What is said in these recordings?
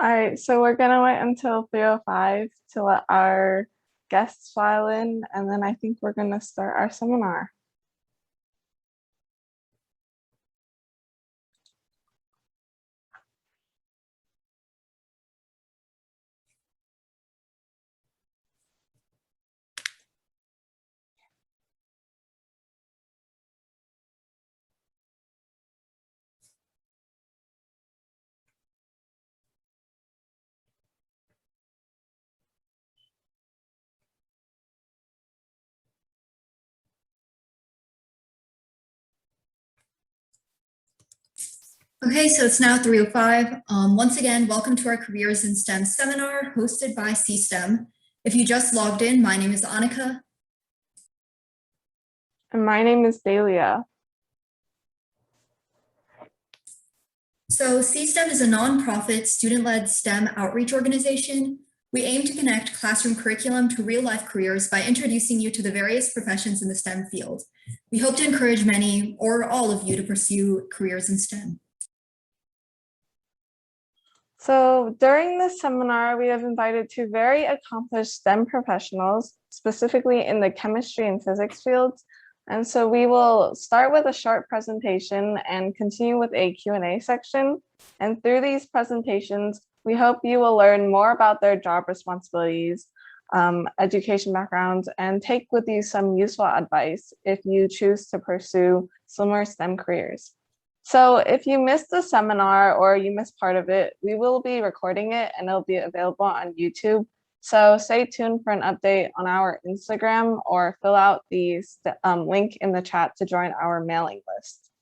All right, so we're gonna wait until 3:05 to let our guests file in, and then I think we're gonna start our seminar. Okay, so it's now 3:05. Once again, welcome to our Careers in STEM seminar hosted by CSTEM. If you just logged in, my name is Annika. And my name is Dalia. So CSTEM is a nonprofit student-led STEM outreach organization. We aim to connect classroom curriculum to real-life careers by introducing you to the various professions in the STEM field. We hope to encourage many or all of you to pursue careers in STEM. So during this seminar, we have invited two very accomplished STEM professionals, specifically in the chemistry and physics fields. And so we will start with a short presentation and continue with a Q&A section. And through these presentations, we hope you will learn more about their job responsibilities, education backgrounds, and take with you some useful advice if you choose to pursue similar STEM careers. So if you missed the seminar or you missed part of it, we will be recording it and it'll be available on YouTube. So stay tuned for an update on our Instagram or fill out the link in the chat to join our mailing list.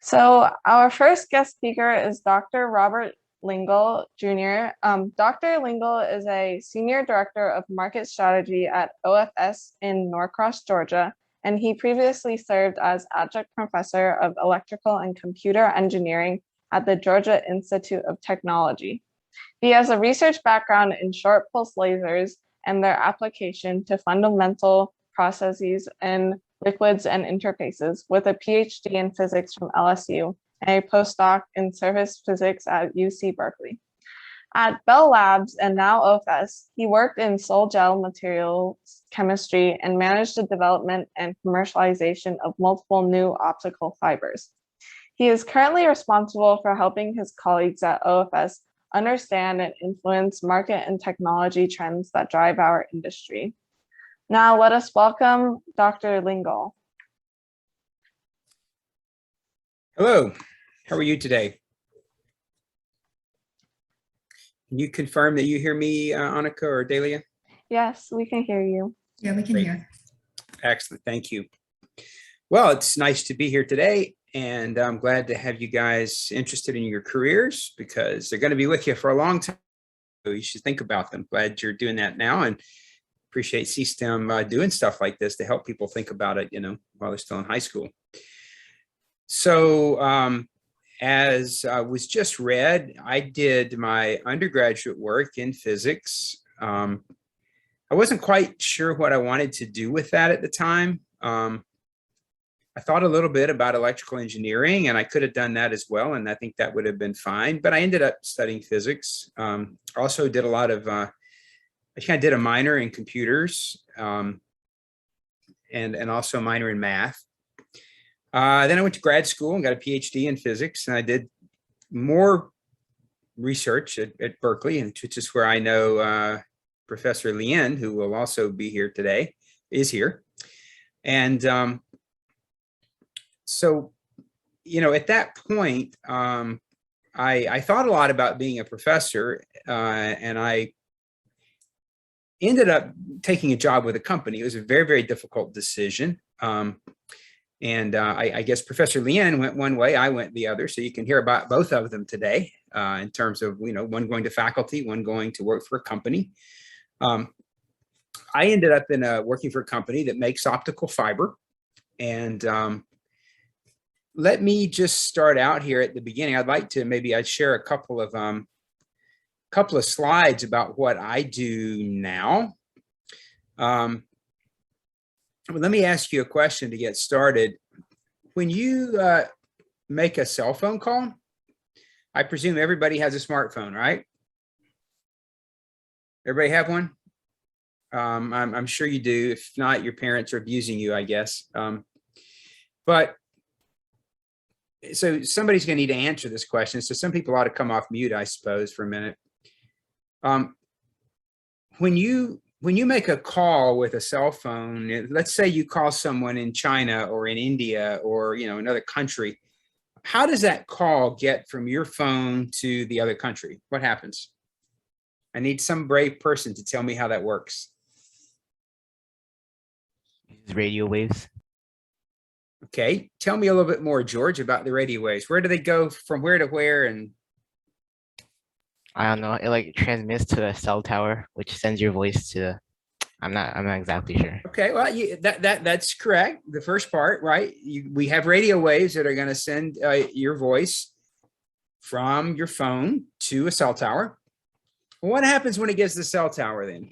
So our first guest speaker is Dr. Robert Lingle, Jr. Dr. Lingle is a Senior Director of Market Strategy at OFS in Norcross, Georgia, and he previously served as Adjunct Professor of Electrical and Computer Engineering at the Georgia Institute of Technology. He has a research background in short pulse lasers and their application to fundamental processes in liquids and interfaces, with a PhD in physics from LSU and a postdoc in surface physics at UC Berkeley. At Bell Labs and now OFS, he worked in sol gel materials chemistry and managed the development and commercialization of multiple new optical fibers. He is currently responsible for helping his colleagues at OFS understand and influence market and technology trends that drive our industry. Now let us welcome Dr. Lingle. Hello, how are you today? Can you confirm that you hear me, Annika or Dalia? Yes, we can hear you. Yeah, we can hear. Excellent, thank you. Well, it's nice to be here today, and I'm glad to have you guys interested in your careers because they're going to be with you for a long time. So you should think about them. Glad you're doing that now, and appreciate CSTEM doing stuff like this to help people think about it, while they're still in high school. So as was just read, I did my undergraduate work in physics. I wasn't quite sure what I wanted to do with that at the time. I thought a little bit about electrical engineering, and I could have done that as well, and I think that would have been fine, but I ended up studying physics. Also did a lot of, I kind of did a minor in computers, and also a minor in math. Then I went to grad school and got a PhD in physics, and I did more research at Berkeley, which is where I know Professor Lian, who will also be here today, is here. And so, at that point, I thought a lot about being a professor, and I ended up taking a job with a company. It was a very, very difficult decision. And I guess Professor Lian went one way, I went the other. So you can hear about both of them today in terms of, one going to faculty, one going to work for a company. I ended up working for a company that makes optical fiber. And let me just start out here at the beginning. I'd like to I'd share a couple of slides about what I do now. Let me ask you a question to get started. When you make a cell phone call, I presume everybody has a smartphone, right? Everybody have one? I'm sure you do. If not, your parents are abusing you, I guess. But so somebody's going to need to answer this question. So some people ought to come off mute, I suppose, for a minute. When you make a call with a cell phone, let's say you call someone in China or in India or another country, how does that call get from your phone to the other country? What happens? I need some brave person to tell me how that works. Use radio waves. Okay, tell me a little bit more, George, about the radio waves. Where do they go from where to where? And I don't know. It like transmits to a cell tower, which sends your voice to. I'm not exactly sure. okay, well, that's correct. The first part, right? We have radio waves that are going to send your voice from your phone to a cell tower. What happens when it gets to the cell tower then?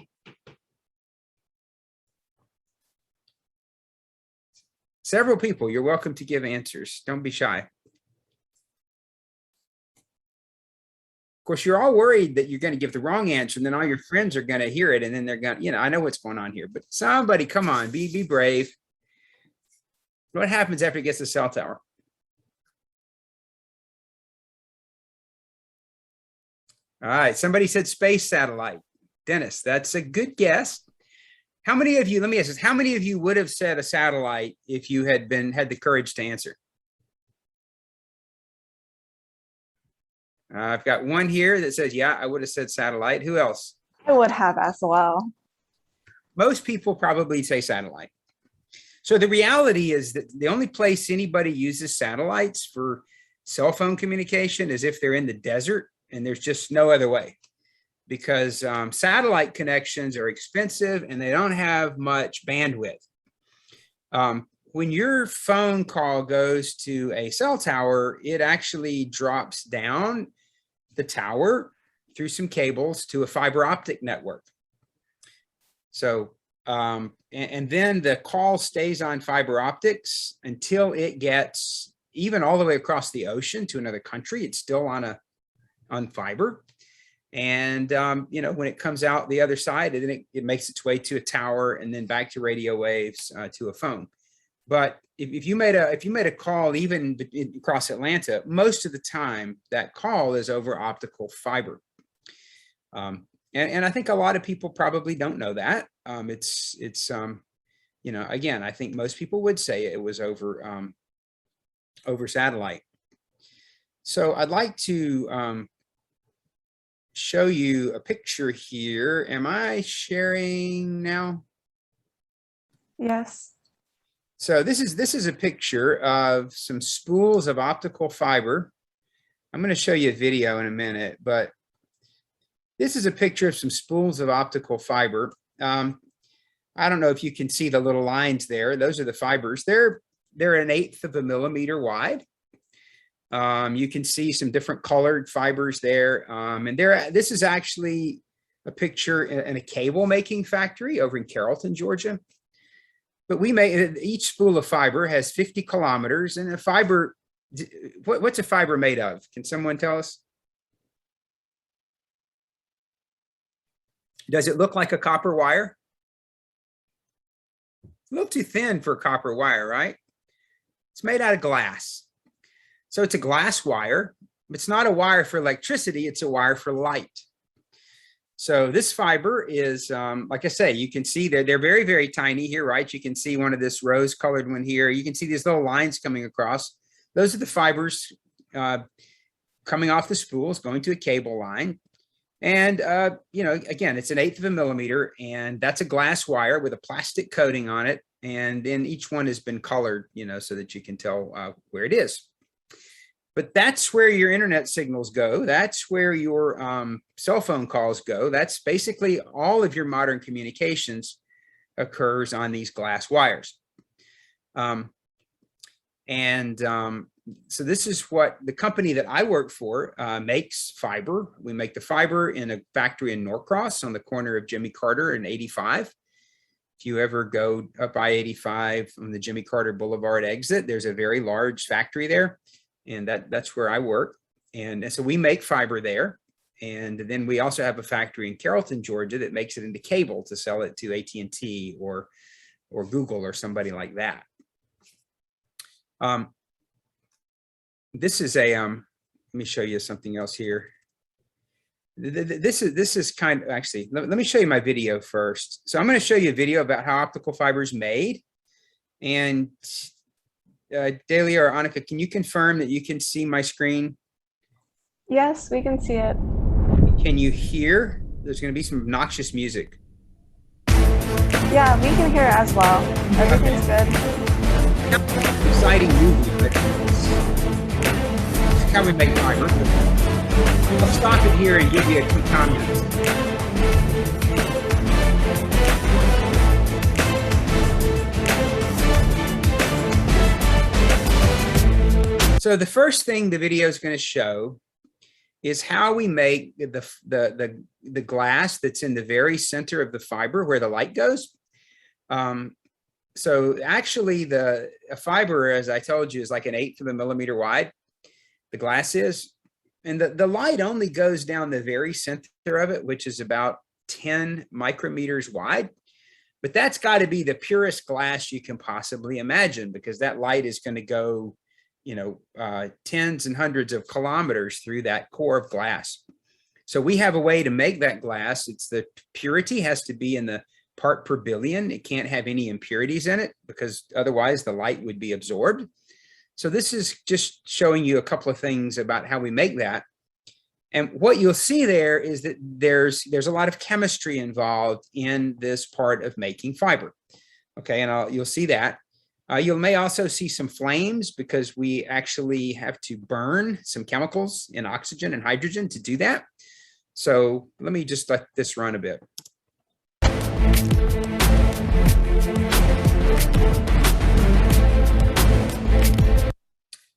Several people, you're welcome to give answers. Don't be shy. Of course, you're all worried that you're going to give the wrong answer and then all your friends are going to hear it and then they're going to, I know what's going on here, but somebody, come on, be brave. What happens after it gets to the cell tower? All right, somebody said space satellite. Dennis, that's a good guess. How many of you, let me ask this, how many of you would have said a satellite if you had the courage to answer? I've got one here that says, yeah, I would have said satellite. Who else? I would have as well. Most people probably say satellite. So the reality is that the only place anybody uses satellites for cell phone communication is if they're in the desert and there's just no other way. Because satellite connections are expensive and they don't have much bandwidth. When your phone call goes to a cell tower, it actually drops down the tower through some cables to a fiber optic network. So, and then the call stays on fiber optics until it gets even all the way across the ocean to another country. It's still on fiber. And, when it comes out the other side, then it makes its way to a tower and then back to radio waves to a phone. But if you made a call even across Atlanta, most of the time that call is over optical fiber. And I think a lot of people probably don't know that. Again, I think most people would say it was over satellite. So I'd like to show you a picture here. Am I sharing now? Yes. So this is a picture of some spools of optical fiber. I'm going to show you a video in a minute, but this is a picture of some spools of optical fiber. I don't know if you can see the little lines there. Those are the fibers. They're 1/8 of a millimeter wide. You can see some different colored fibers there. And this is actually a picture in a cable making factory over in Carrollton, Georgia. But each spool of fiber has 50 kilometers, and a fiber, what's a fiber made of? Can someone tell us? Does it look like a copper wire? A little too thin for a copper wire, right? It's made out of glass. So it's a glass wire. It's not a wire for electricity, it's a wire for light. So this fiber is, like I say, you can see they're very, very tiny here, right? You can see one of this rose colored one here. You can see these little lines coming across. Those are the fibers coming off the spools, going to a cable line. And, again, it's 1/8 of a millimeter, and that's a glass wire with a plastic coating on it. And then each one has been colored, so that you can tell where it is. But that's where your internet signals go. That's where your cell phone calls go. That's basically all of your modern communications occurs on these glass wires. So this is what the company that I work for makes fiber. We make the fiber in a factory in Norcross on the corner of Jimmy Carter and 85. If you ever go up I-85 on the Jimmy Carter Boulevard exit, there's a very large factory there. And that's where I work. And so we make fiber there. And then we also have a factory in Carrollton, Georgia that makes it into cable to sell it to AT&T or Google or somebody like that. This is a, let me show you something else here. This is kind of, actually, let me show you my video first. So I'm going to show you a video about how optical fiber is made. And Delia or Annika, can you confirm that you can see my screen? Yes, we can see it. Can you hear? There's going to be some obnoxious music. Yeah, we can hear it as well. Everything's good. Exciting movie, but it's how we make fiber. I'll stop it here and give you a few comments. So the first thing the video is going to show is how we make the glass that's in the very center of the fiber where the light goes. So actually a fiber, as I told you, is like 1/8 of a millimeter wide. The glass is, and the light only goes down the very center of it, which is about 10 micrometers wide. But that's got to be the purest glass you can possibly imagine, because that light is going to go, tens and hundreds of kilometers through that core of glass. So we have a way to make that glass. It's the purity has to be in the part per billion. It can't have any impurities in it, because otherwise the light would be absorbed. So this is just showing you a couple of things about how we make that. And what you'll see there is that there's a lot of chemistry involved in this part of making fiber. Okay, and you'll see that. You may also see some flames, because we actually have to burn some chemicals in oxygen and hydrogen to do that. So let me just let this run a bit.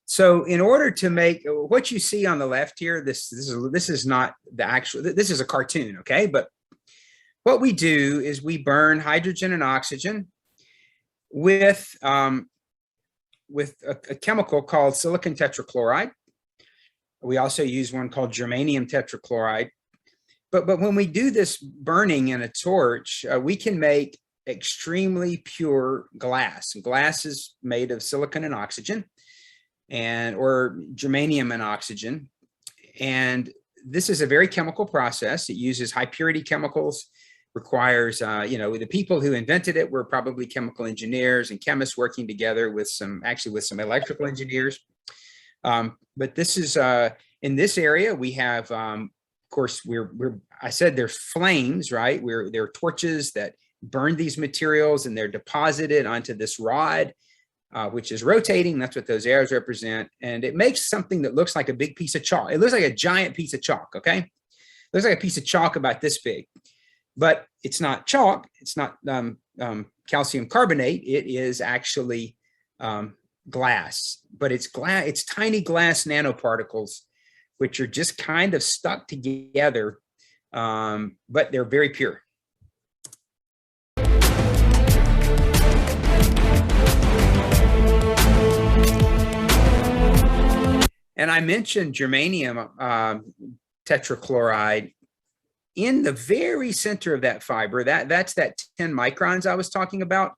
So in order to make what you see on the left here, this is not the actual, this is a cartoon, okay? But what we do is we burn hydrogen and oxygen with a chemical called silicon tetrachloride. We also use one called germanium tetrachloride. But when we do this burning in a torch, we can make extremely pure glass. And glass is made of silicon and oxygen, or germanium and oxygen. And this is a very chemical process. It uses high purity chemicals, requires, the people who invented it were probably chemical engineers and chemists working together with some electrical engineers. But this is, in this area, we have, of course, I said there's flames, right? There are torches that burn these materials, and they're deposited onto this rod, which is rotating. That's what those arrows represent. And it makes something that looks like a big piece of chalk. It looks like a giant piece of chalk, okay? It looks like a piece of chalk about this big, but it's not chalk. It's not calcium carbonate. It is actually glass, but it's tiny glass nanoparticles, which are just kind of stuck together, but they're very pure. And I mentioned germanium tetrachloride. In the very center of that fiber, that's that 10 microns I was talking about.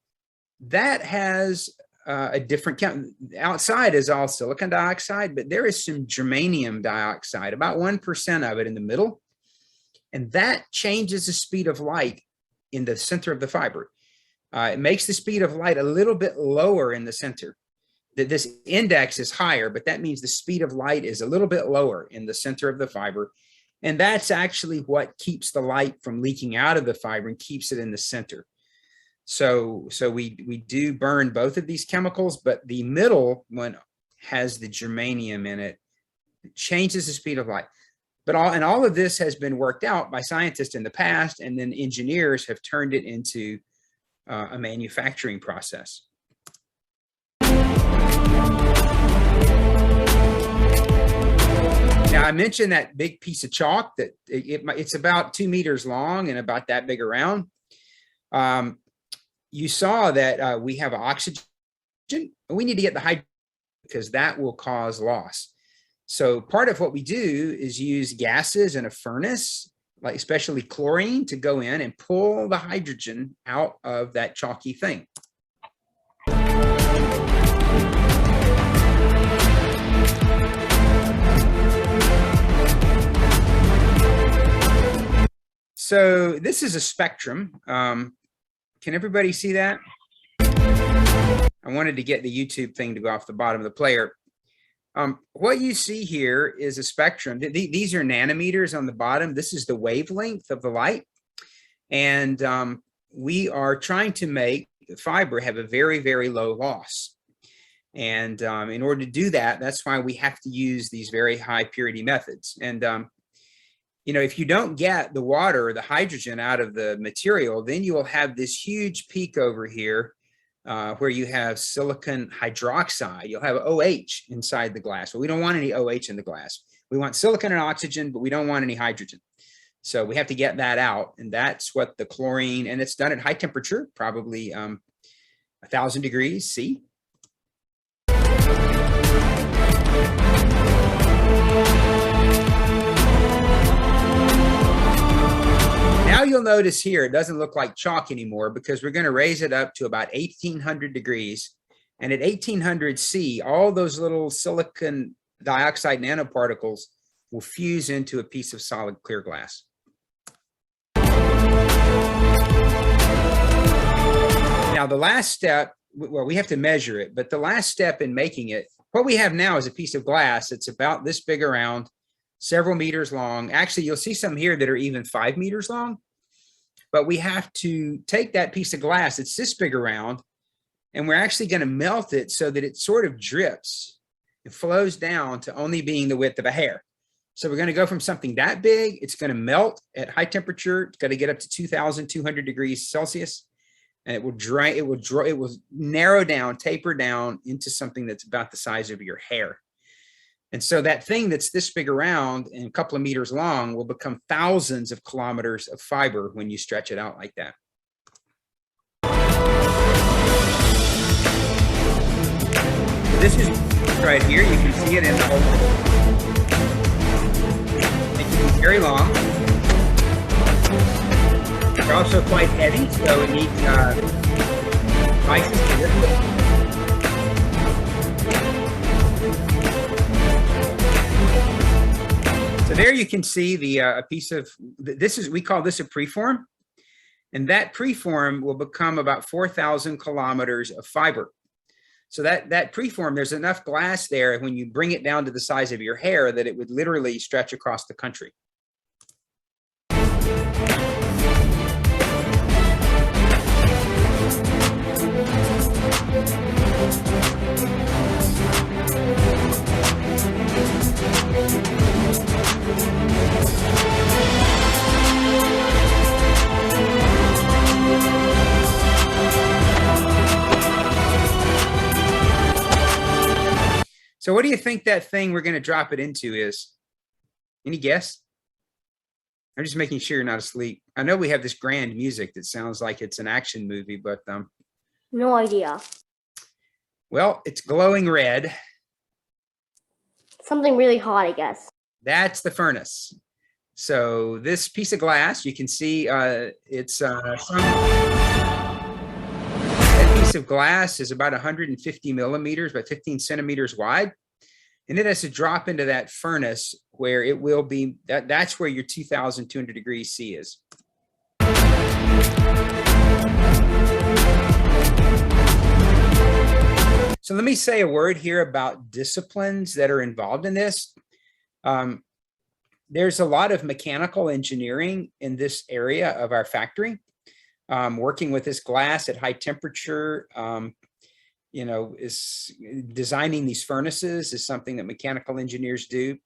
That has a different count. Outside is all silicon dioxide, but there is some germanium dioxide, about 1% of it in the middle. And that changes the speed of light in the center of the fiber. It makes the speed of light a little bit lower in the center. This index is higher, but that means the speed of light is a little bit lower in the center of the fiber. And that's actually what keeps the light from leaking out of the fiber and keeps it in the center. So we do burn both of these chemicals, but the middle one has the germanium in it. It changes the speed of light. But all of this has been worked out by scientists in the past, and then engineers have turned it into a manufacturing process. Now, I mentioned that big piece of chalk that it's about 2 meters long and about that big around. You saw that we have oxygen. We need to get the hydrogen, because that will cause loss. So part of what we do is use gases in a furnace, like especially chlorine, to go in and pull the hydrogen out of that chalky thing. So this is a spectrum. Can everybody see that? I wanted to get the YouTube thing to go off the bottom of the player. What you see here is a spectrum. These are nanometers on the bottom. This is the wavelength of the light. And we are trying to make the fiber have a very, very low loss. And in order to do that, that's why we have to use these very high purity methods. And you know, if you don't get the water or the hydrogen out of the material, then you will have this huge peak over here where you have silicon hydroxide. You'll have OH inside the glass. But we don't want any OH in the glass. We want silicon and oxygen, but we don't want any hydrogen. So we have to get that out. And that's what the chlorine, and it's done at high temperature, probably 1,000 degrees C. Now you'll notice here, it doesn't look like chalk anymore because we're going to raise it up to about 1,800 degrees. And at 1,800 C, all those little silicon dioxide nanoparticles will fuse into a piece of solid clear glass. Now the last step, well, we have to measure it, but the last step in making it, what we have now is a piece of glass. It's about this big around, several meters long. Actually, you'll see some here that are even 5 meters long. But we have to take that piece of glass, it's this big around, and we're actually going to melt it so that it sort of drips. It flows down to only being the width of a hair. So we're going to go from something that big, it's going to melt at high temperature. It's going to get up to 2,200 degrees Celsius, and it will dry. It will narrow down, taper down into something that's about the size of your hair. And so that thing that's this big around and a couple of meters long will become thousands of kilometers of fiber when you stretch it out like that. So this is right here. You can see it in the whole. It can be very long. It's also quite heavy, so it needs devices to lift it. So there you can see the a piece of, this is, we call this a preform, and that preform will become about 4,000 kilometers of fiber. So that preform, there's enough glass there when you bring it down to the size of your hair that it would literally stretch across the country. So what do you think that thing we're going to drop it into is? Any guess? I'm just making sure you're not asleep. I know we have this grand music that sounds like it's an action movie, but no idea. Well, it's glowing red. Something really hot, I guess. That's the furnace. So this piece of glass, you can see it's that piece of glass is about 150 millimeters by 15 centimeters wide. And it has to drop into that furnace where it will be, that's where your 2,200 degrees C is. So let me say a word here about disciplines that are involved in this. There's a lot of mechanical engineering in this area of our factory. Working with this glass at high temperature, you know, is designing these furnaces is something that mechanical engineers do.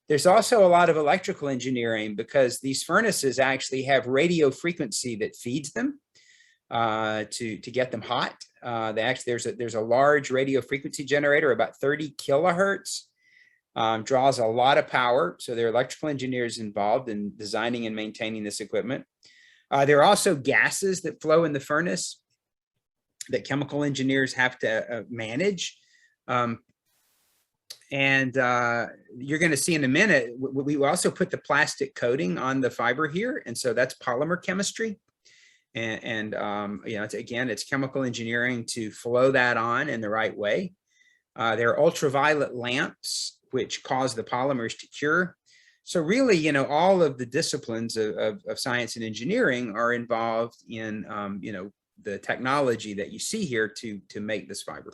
There's also a lot of electrical engineering because these furnaces actually have radio frequency that feeds them to get them hot. There's a large radio frequency generator, about 30 kilohertz, draws a lot of power. So there are electrical engineers involved in designing and maintaining this equipment. There are also gases that flow in the furnace that chemical engineers have to manage. And you're going to see in a minute, we also put the plastic coating on the fiber here. And so that's polymer chemistry. And you know, it's chemical engineering to flow that on in the right way. There are ultraviolet lamps, which cause the polymers to cure. So really, you know, all of the disciplines of science and engineering are involved in, you know, the technology that you see here to make this fiber.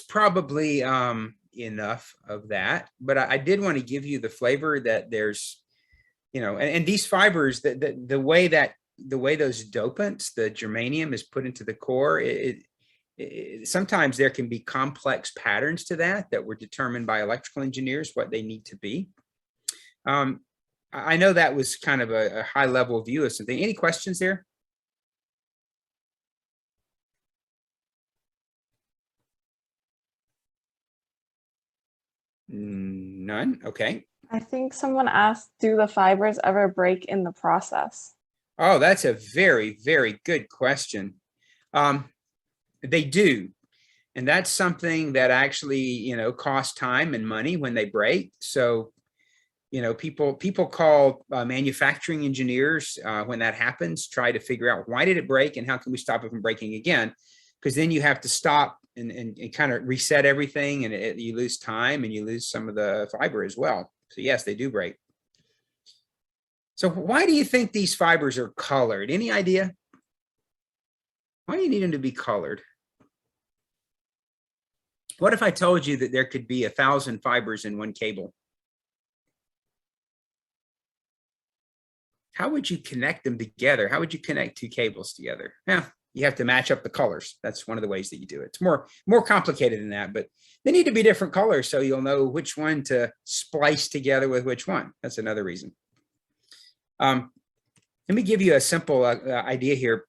Probably enough of that, but I did want to give you the flavor that there's, you know, and these fibers, the way those dopants, the germanium is put into the core, sometimes there can be complex patterns to that were determined by electrical engineers what they need to be. I know that was kind of a high level view of something. Any questions there? None. Okay. I think someone asked, do the fibers ever break in the process? Oh, that's a very, very good question. They do. And that's something that actually, you know, costs time and money when they break. So, you know, people call manufacturing engineers when that happens, try to figure out why did it break and how can we stop it from breaking again? Because then you have to stop and kind of reset everything, and you lose time and you lose some of the fiber as well. So yes, they do break. So why do you think these fibers are colored? Any idea? Why do you need them to be colored? What if I told you that there could be 1,000 fibers in one cable? How would you connect them together? How would you connect two cables together? Yeah, you have to match up the colors. That's one of the ways that you do it. It's more complicated than that, but they need to be different colors so you'll know which one to splice together with which one. That's another reason. Let me give you a simple idea here.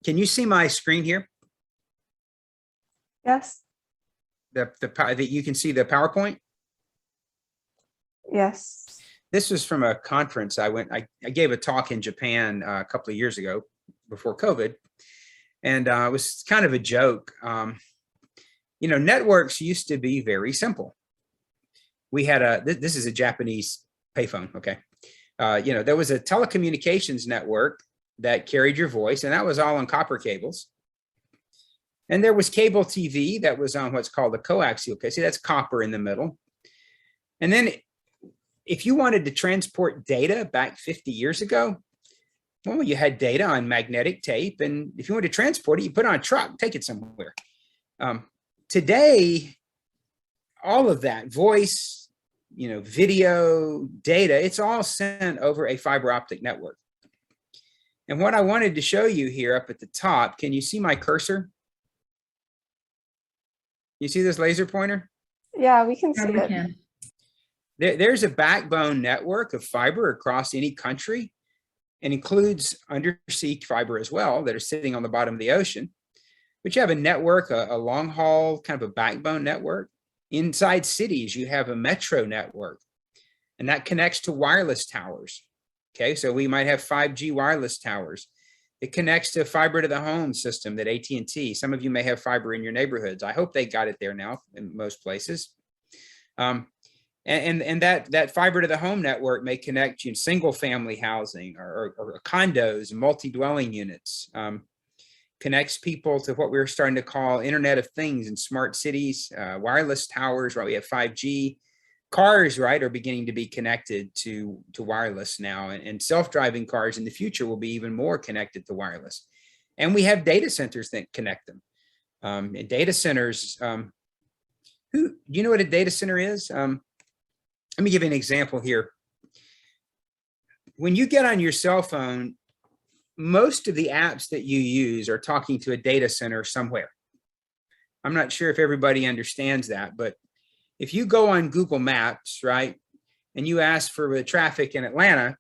Can you see my screen here? Yes. That you can see the PowerPoint? Yes. This was from a conference I gave a talk in Japan a couple of years ago before COVID. And it was kind of a joke. You know, networks used to be very simple. We had this is a Japanese payphone, okay? You know, there was a telecommunications network that carried your voice, and that was all on copper cables. And there was cable TV that was on what's called a coaxial. Okay, see, that's copper in the middle. And then if you wanted to transport data back 50 years ago, well, you had data on magnetic tape, and if you wanted to transport it, you put it on a truck, take it somewhere. Today, all of that voice, you know, video, data, it's all sent over a fiber optic network. And what I wanted to show you here up at the top, can you see my cursor? You see this laser pointer? Yeah, we can see Yeah, we it. can. There's a backbone network of fiber across any country, and includes undersea fiber as well that are sitting on the bottom of the ocean. But you have a network, a long haul, kind of a backbone network. Inside cities, you have a metro network, and that connects to wireless towers. Okay, so we might have 5G wireless towers. It connects to fiber to the home system that AT&T. Some of you may have fiber in your neighborhoods. I hope they got it there now in most places. And that fiber to the home network may connect you in single family housing or condos, multi-dwelling units, connects people to what we're starting to call Internet of Things in smart cities, wireless towers, right? We have 5G. Cars, right, are beginning to be connected to wireless now, and self-driving cars in the future will be even more connected to wireless. And we have data centers that connect them. And data centers, do you know what a data center is? Let me give you an example here. When you get on your cell phone, most of the apps that you use are talking to a data center somewhere. I'm not sure if everybody understands that, but if you go on Google Maps, right, and you ask for the traffic in Atlanta,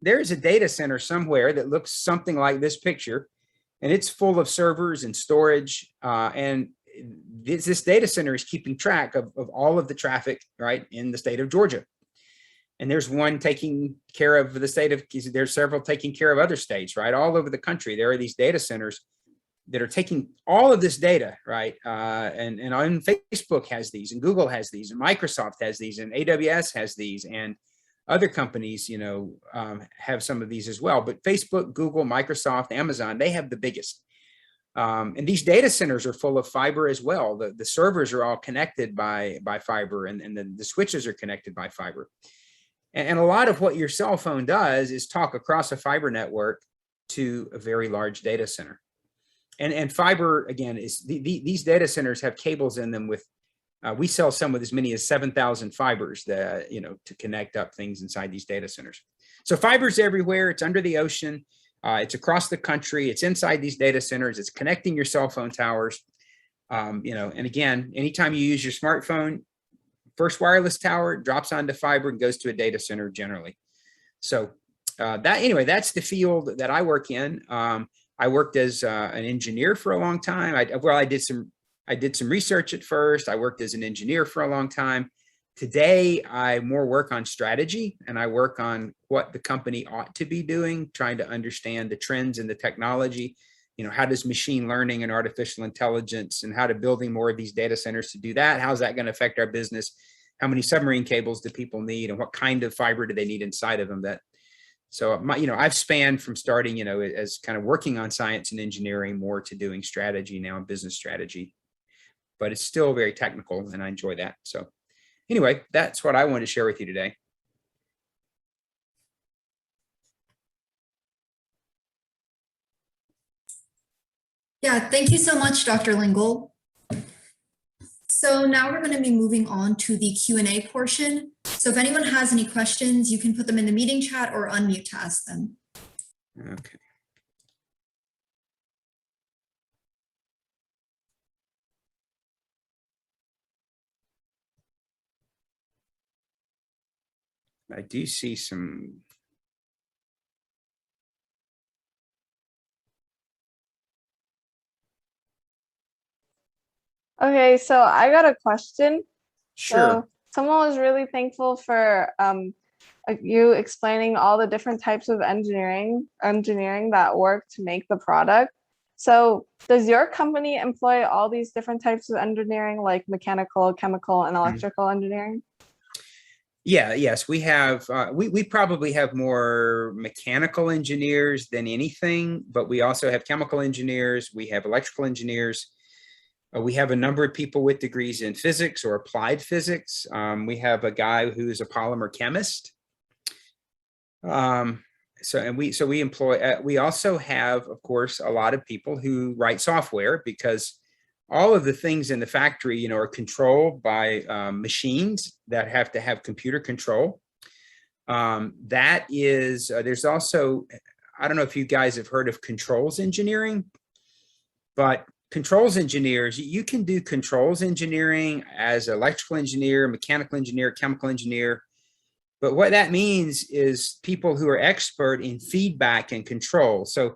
there's a data center somewhere that looks something like this picture, and it's full of servers and storage. And this data center is keeping track of all of the traffic, right, in the state of Georgia. And there's one taking care of the state of, there's several taking care of other states, right? All over the country, there are these data centers that are taking all of this data, right? And on Facebook has these, and Google has these, and Microsoft has these, and AWS has these, and other companies, you know, have some of these as well. But Facebook, Google, Microsoft, Amazon, they have the biggest. And these data centers are full of fiber as well. The servers are all connected by fiber, and the switches are connected by fiber. And a lot of what your cell phone does is talk across a fiber network to a very large data center. And fiber, again, is these data centers have cables in them with, we sell some with as many as 7,000 fibers that, you know, to connect up things inside these data centers. So fiber's everywhere. It's under the ocean. It's across the country. It's inside these data centers. It's connecting your cell phone towers. You know, and again, anytime you use your smartphone, first wireless tower drops onto fiber and goes to a data center generally. So anyway, that's the field that I work in. I worked as an engineer for a long time. I did some research at first. I worked as an engineer for a long time. Today, I more work on strategy, and I work on what the company ought to be doing, trying to understand the trends in the technology. You know, how does machine learning and artificial intelligence, and how to building more of these data centers to do that? How's that going to affect our business? How many submarine cables do people need, and what kind of fiber do they need inside of them? So you know, I've spanned from starting, you know, as kind of working on science and engineering more to doing strategy now, and business strategy, but it's still very technical, and I enjoy that. So anyway, that's what I wanted to share with you today. Yeah, thank you so much, Dr. Lingle. So now we're going to be moving on to the Q&A portion. So if anyone has any questions, you can put them in the meeting chat or unmute to ask them. Okay. I do see some. Okay, so I got a question. Sure. So someone was really thankful for you explaining all the different types of engineering that work to make the product. So does your company employ all these different types of engineering, like mechanical, chemical, and electrical engineering? Yeah, yes, we have, we probably have more mechanical engineers than anything, but we also have chemical engineers, we have electrical engineers. We have a number of people with degrees in physics or applied physics. We have a guy who's a polymer chemist. So we employ, we also have, of course, a lot of people who write software, because all of the things in the factory, you know, are controlled by machines that have to have computer control. That is, there's also, I don't know if you guys have heard of controls engineering, but controls engineers, you can do controls engineering as an electrical engineer, mechanical engineer, chemical engineer. But what that means is people who are expert in feedback and control. So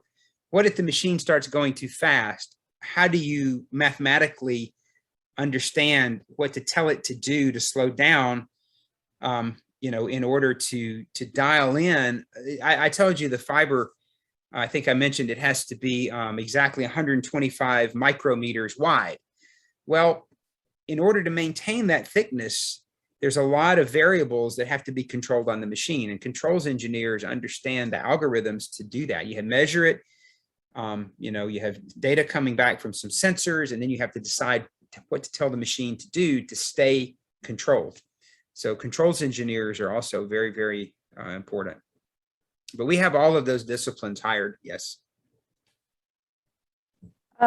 what if the machine starts going too fast? How do you mathematically understand what to tell it to do to slow down, you know, in order to dial in? I told you the fiber, I think I mentioned it has to be exactly 125 micrometers wide. Well, in order to maintain that thickness, there's a lot of variables that have to be controlled on the machine, and controls engineers understand the algorithms to do that. You have to measure it, you know, you have data coming back from some sensors, and then you have to decide what to tell the machine to do to stay controlled. So controls engineers are also very, very important. But we have all of those disciplines hired, yes.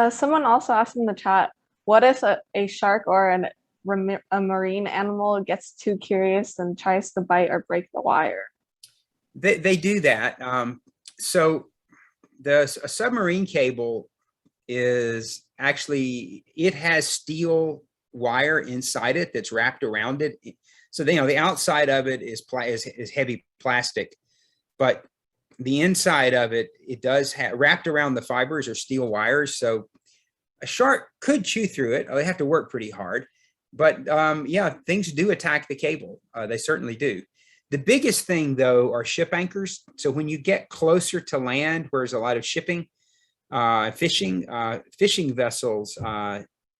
Someone also asked in the chat, what if a shark or a marine animal gets too curious and tries to bite or break the wire? They do that. So a submarine cable is actually, it has steel wire inside it that's wrapped around it. So the outside of it is heavy plastic, but the inside of it, it does have wrapped around the fibers or steel wires. So a shark could chew through it. They have to work pretty hard, but yeah, things do attack the cable. They certainly do. The biggest thing though are ship anchors. So when you get closer to land, where there's a lot of shipping, fishing vessels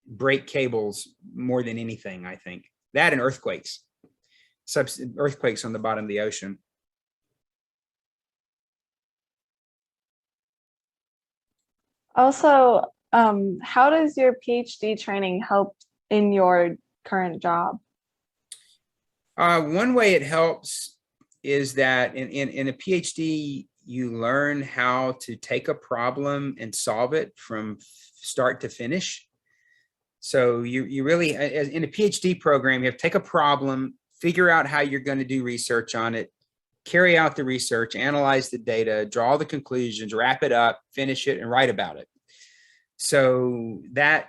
break cables more than anything, I think. That and earthquakes, earthquakes on the bottom of the ocean. Also, how does your PhD training help in your current job? One way it helps is that in a PhD, you learn how to take a problem and solve it from start to finish. So you really, in a PhD program, you have to take a problem, figure out how you're going to do research on it, carry out the research, analyze the data, draw the conclusions, wrap it up, finish it, and write about it. So that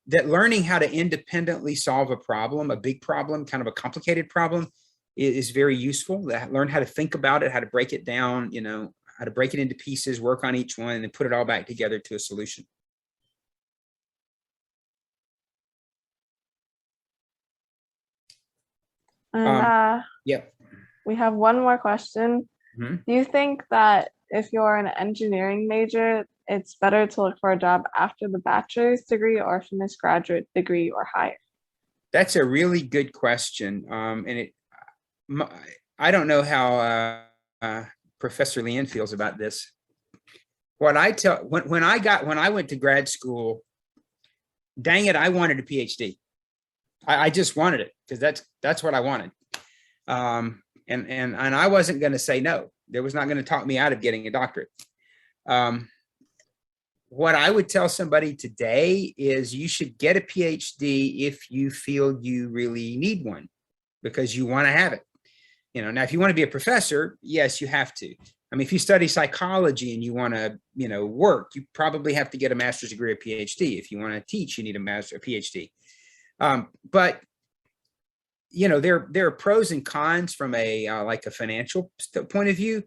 learning how to independently solve a problem, a big problem, kind of a complicated problem, is very useful. Learn how to think about it, how to break it down, how to break it into pieces, work on each one, and then put it all back together to a solution. And Yep. we have one more question. Mm-hmm. Do you think that if you're an engineering major, it's better to look for a job after the bachelor's degree or finish graduate degree or higher? That's a really good question. And I don't know how Professor Lian feels about this. What I tell, when I went to grad school, dang it, I wanted a PhD. I just wanted it because that's what I wanted. And I wasn't going to say no. There was not going to talk me out of getting a doctorate. What I would tell somebody today is you should get a PhD if you feel you really need one, because you want to have it. Now, if you want to be a professor, yes, you have to. I mean, if you study psychology and you want to, work, you probably have to get a master's degree or PhD. If you want to teach, you need a PhD. But there are pros and cons from a like a financial point of view.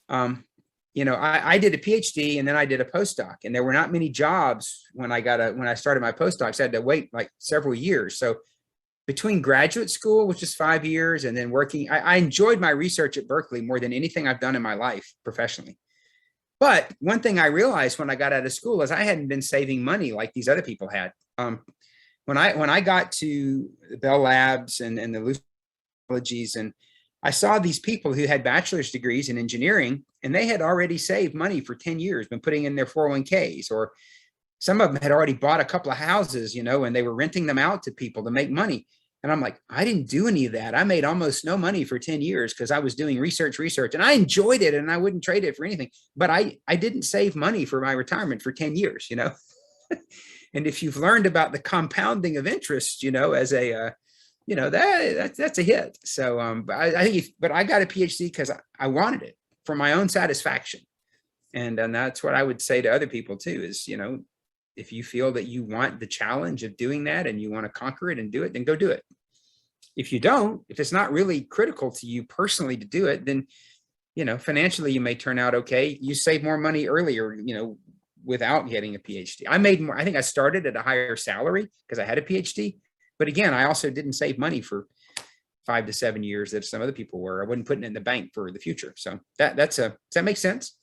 I did a PhD and then I did a postdoc, and there were not many jobs when I started my postdocs. I had to wait like several years. So between graduate school, which is 5 years, and then working, I enjoyed my research at Berkeley more than anything I've done in my life professionally. But one thing I realized when I got out of school is I hadn't been saving money like these other people had. When I got to the Bell Labs and the Lucy Technologies, and I saw these people who had bachelor's degrees in engineering, and they had already saved money for 10 years, been putting in their 401ks, or some of them had already bought a couple of houses, and they were renting them out to people to make money. And I'm like, I didn't do any of that. I made almost no money for 10 years because I was doing research, and I enjoyed it and I wouldn't trade it for anything. But I didn't save money for my retirement for 10 years, And if you've learned about the compounding of interest, as a, that's a hit. So, but I think, but I got a PhD because I wanted it for my own satisfaction. And that's what I would say to other people too, is, if you feel that you want the challenge of doing that and you want to conquer it and do it, then go do it. If you don't, if it's not really critical to you personally to do it, then, financially you may turn out okay. You save more money earlier, without getting a PhD. I made more, I think I started at a higher salary because I had a PhD. But again, I also didn't save money for 5 to 7 years that some other people were. I wasn't putting it in the bank for the future. So does that make sense?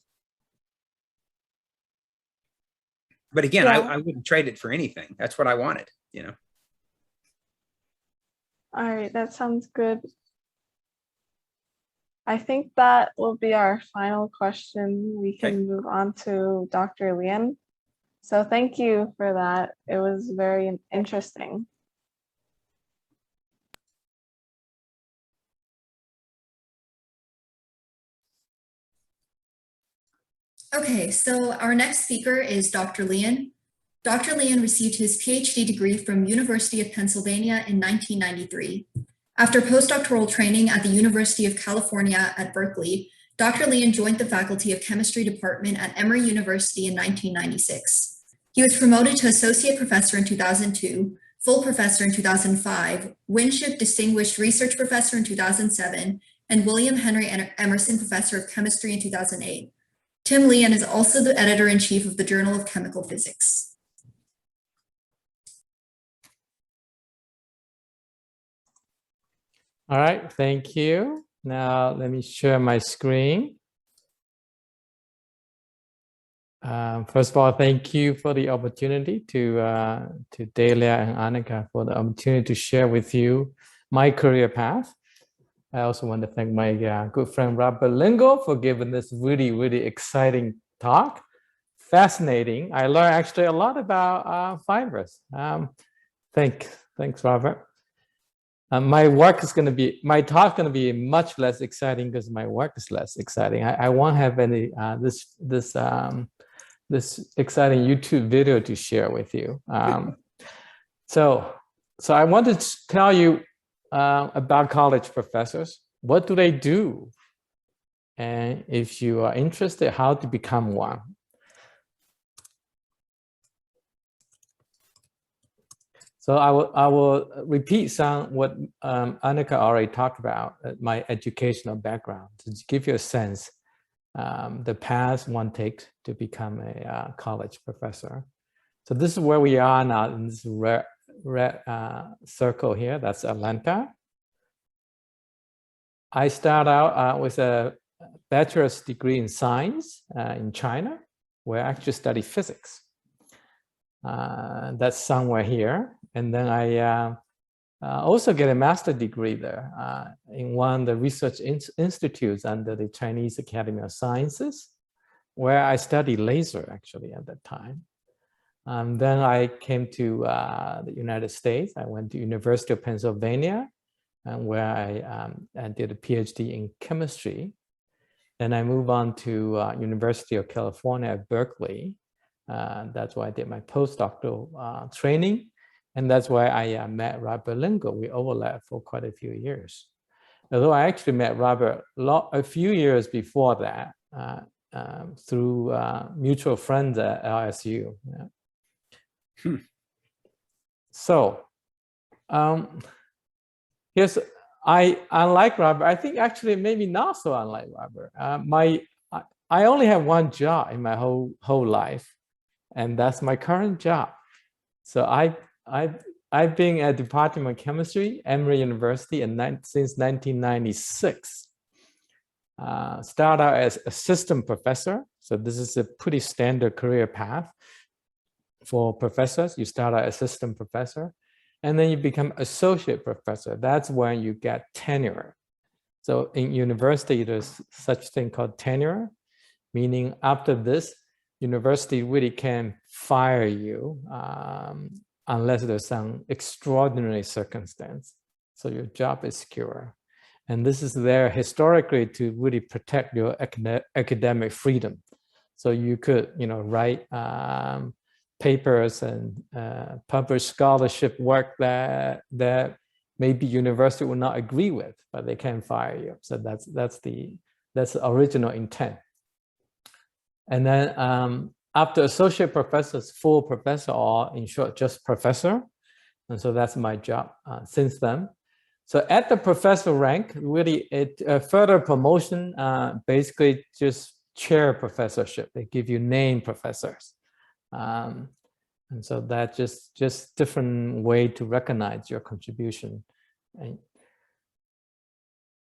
But again, Yeah. I wouldn't trade it for anything. That's what I wanted, All right, that sounds good. I think that will be our final question. We can move on to Dr. Lian. So thank you for that. It was very interesting. Okay, so our next speaker is Dr. Lian. Dr. Lian received his PhD degree from University of Pennsylvania in 1993. After postdoctoral training at the University of California at Berkeley, Dr. Lian joined the faculty of chemistry department at Emory University in 1996. He was promoted to associate professor in 2002, full professor in 2005, Winship Distinguished Research Professor in 2007, and William Henry Emerson Professor of Chemistry in 2008. Tim Lian is also the editor-in-chief of the Journal of Chemical Physics. All right, thank you. Now let me share my screen. First of all, thank you for the opportunity to Delia and Annika for the opportunity to share with you my career path. I also want to thank my good friend Robert Lingle for giving this really exciting talk. Fascinating. I learned actually a lot about fibers. Thanks, Robert. My talk is going to be much less exciting because my work is less exciting. I won't have any this exciting YouTube video to share with you. So I want to tell you about college professors. What do they do? And if you are interested, how to become one. So I will repeat some what Annika already talked about, my educational background, to give you a sense the path one takes to become a college professor. So this is where we are now in this red circle here. That's Atlanta. I start out with a bachelor's degree in science in China, where I actually study physics. That's somewhere here. And then I also get a master's degree there in one of the research institutes under the Chinese Academy of Sciences, where I studied laser actually at that time. Then I came to the United States. I went to University of Pennsylvania, where I did a PhD in chemistry. Then I moved on to University of California at Berkeley. That's where I did my postdoctoral training. And that's why I met Robert Lingle. We overlapped for quite a few years. Although I actually met Robert a few years before that through mutual friends at LSU. Yeah. So here's, unlike Robert, I think actually maybe not so unlike Robert. I only have one job in my whole life, and that's my current job. So I've been at Department of Chemistry, Emory University, since 1996. Started out as assistant professor. So this is a pretty standard career path for professors. You start out assistant professor, and then you become associate professor. That's when you get tenure. So in university, there's such thing called tenure, meaning after this, university really can fire you unless there's some extraordinary circumstance. So your job is secure. And this is there historically to really protect your academic freedom. So you could, write papers and publish scholarship work that maybe university will not agree with, but they can fire you. So that's the original intent. And then after associate professors, full professor, or in short, just professor. And so that's my job since then. So at the professor rank, really further promotion, basically just chair professorship. They give you name professors. And so that just different way to recognize your contribution.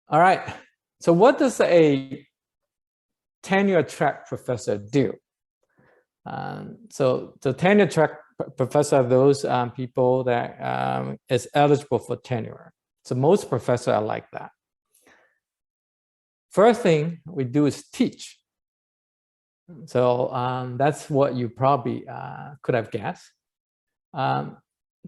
All right, so what does a tenure track professor do? So the tenure track professor are those people that is eligible for tenure. So most professors are like that. First thing we do is teach. So that's what you probably could have guessed.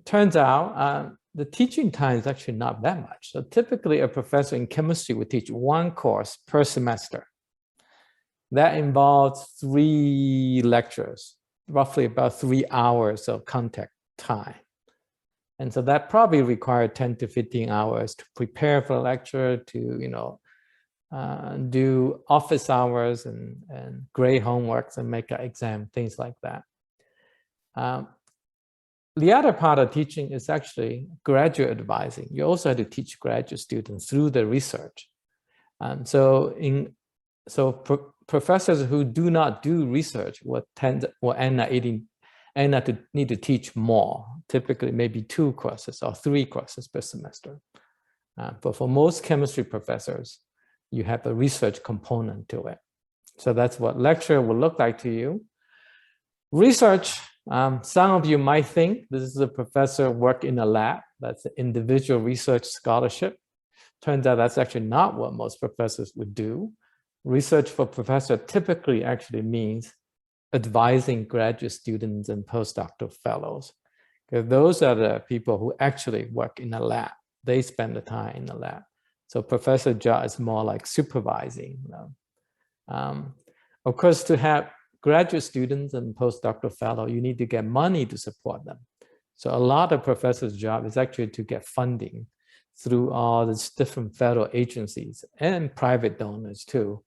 Turns out the teaching time is actually not that much. So typically a professor in chemistry would teach one course per semester. That involves 3 lectures, roughly about 3 hours of contact time. And so that probably required 10 to 15 hours to prepare for a lecture, to do office hours and grade homeworks and make an exam, things like that. The other part of teaching is actually graduate advising. You also have to teach graduate students through the research. Professors who do not do research will end up to need to teach more, typically maybe 2 courses or 3 courses per semester. But for most chemistry professors, you have a research component to it. So that's what lecture will look like to you. Research, some of you might think this is a professor work in a lab. That's an individual research scholarship. Turns out that's actually not what most professors would do. Research for professor typically actually means advising graduate students and postdoctoral fellows. Because those are the people who actually work in a lab. They spend the time in the lab. So professor job is more like supervising. Of course, to have graduate students and postdoctoral fellow, you need to get money to support them. So a lot of professors' job is actually to get funding through all these different federal agencies and private donors too,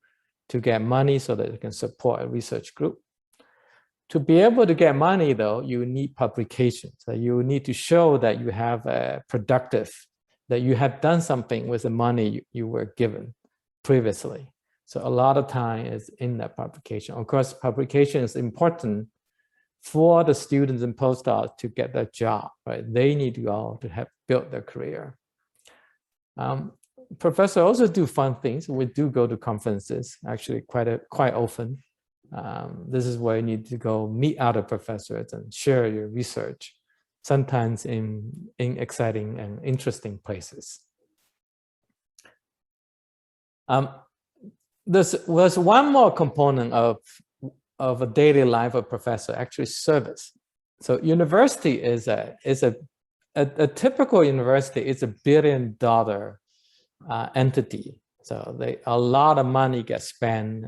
to get money so that they can support a research group. To be able to get money though, you need publications. So you need to show that you have a productive, that you have done something with the money you were given previously. So a lot of time is in that publication. Of course, publication is important for the students and postdocs to get their job, right? They need to all to have built their career. Professors also do fun things. We do go to conferences, actually quite often. This is where you need to go meet other professors and share your research, sometimes in exciting and interesting places. There's one more component of a daily life of professor, actually service. So university is a typical university is $1 billion entity. So a lot of money gets spent.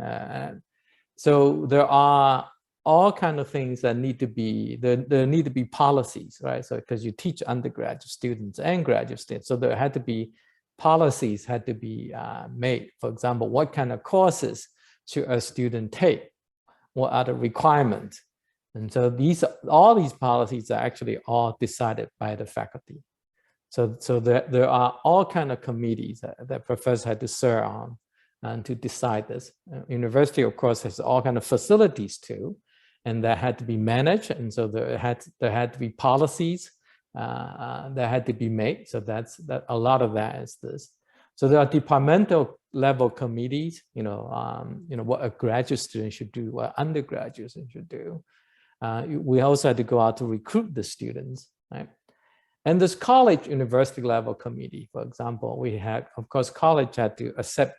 So there are all kinds of things that need to be, there need to be policies, right? So because you teach undergraduate students and graduate students, so there had to be policies had to be made. For example, what kind of courses should a student take? What are the requirements? And so all these policies are actually all decided by the faculty. So there are all kinds of committees that professors had to serve on and to decide this. University, of course, has all kinds of facilities too, and that had to be managed. And so there had to be policies that had to be made. So that a lot of that is this. So there are departmental level committees, what a graduate student should do, what undergraduate student should do. We also had to go out to recruit the students, right? And this college university level committee, for example, we had, of course, college had to accept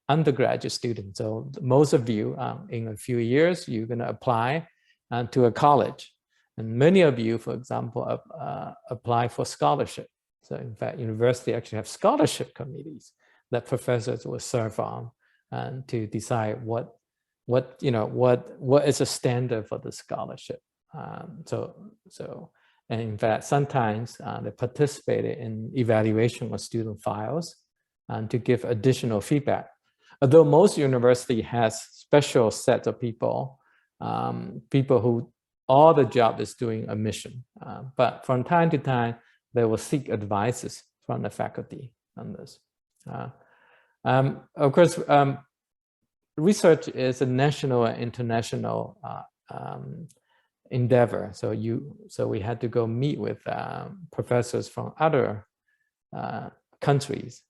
undergraduate students. So most of you, in a few years, you're going to apply to a college. And many of you, for example, apply for scholarship. So in fact, university actually have scholarship committees that professors will serve on and to decide what is a standard for the scholarship. And in fact, sometimes they participated in evaluation of student files and to give additional feedback. Although most university has special sets of people who all the job is doing admission. But from time to time, they will seek advices from the faculty on this. Of course, research is a national and international endeavor. So we had to go meet with professors from other countries,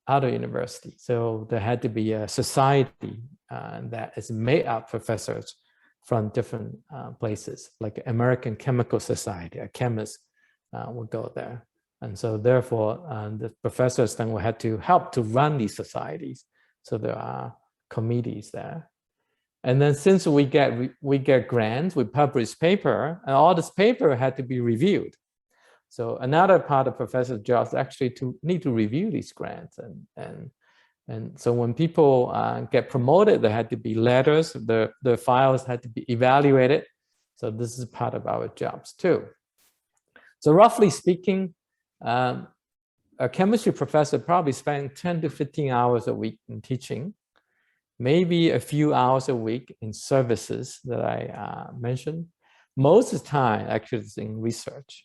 other universities. So there had to be a society that is made up of professors from different places, like American Chemical Society, a chemist will go there. And so therefore, the professors then will have to help to run these societies. So there are committees there. And then since we get grants, we publish paper, and all this paper had to be reviewed. So another part of professor's job is actually to need to review these grants. And so when people get promoted, there had to be letters, the files had to be evaluated. So this is part of our jobs too. So roughly speaking, a chemistry professor probably spend 10 to 15 hours a week in teaching, maybe a few hours a week in services that I mentioned. Most of the time, actually, it's in research.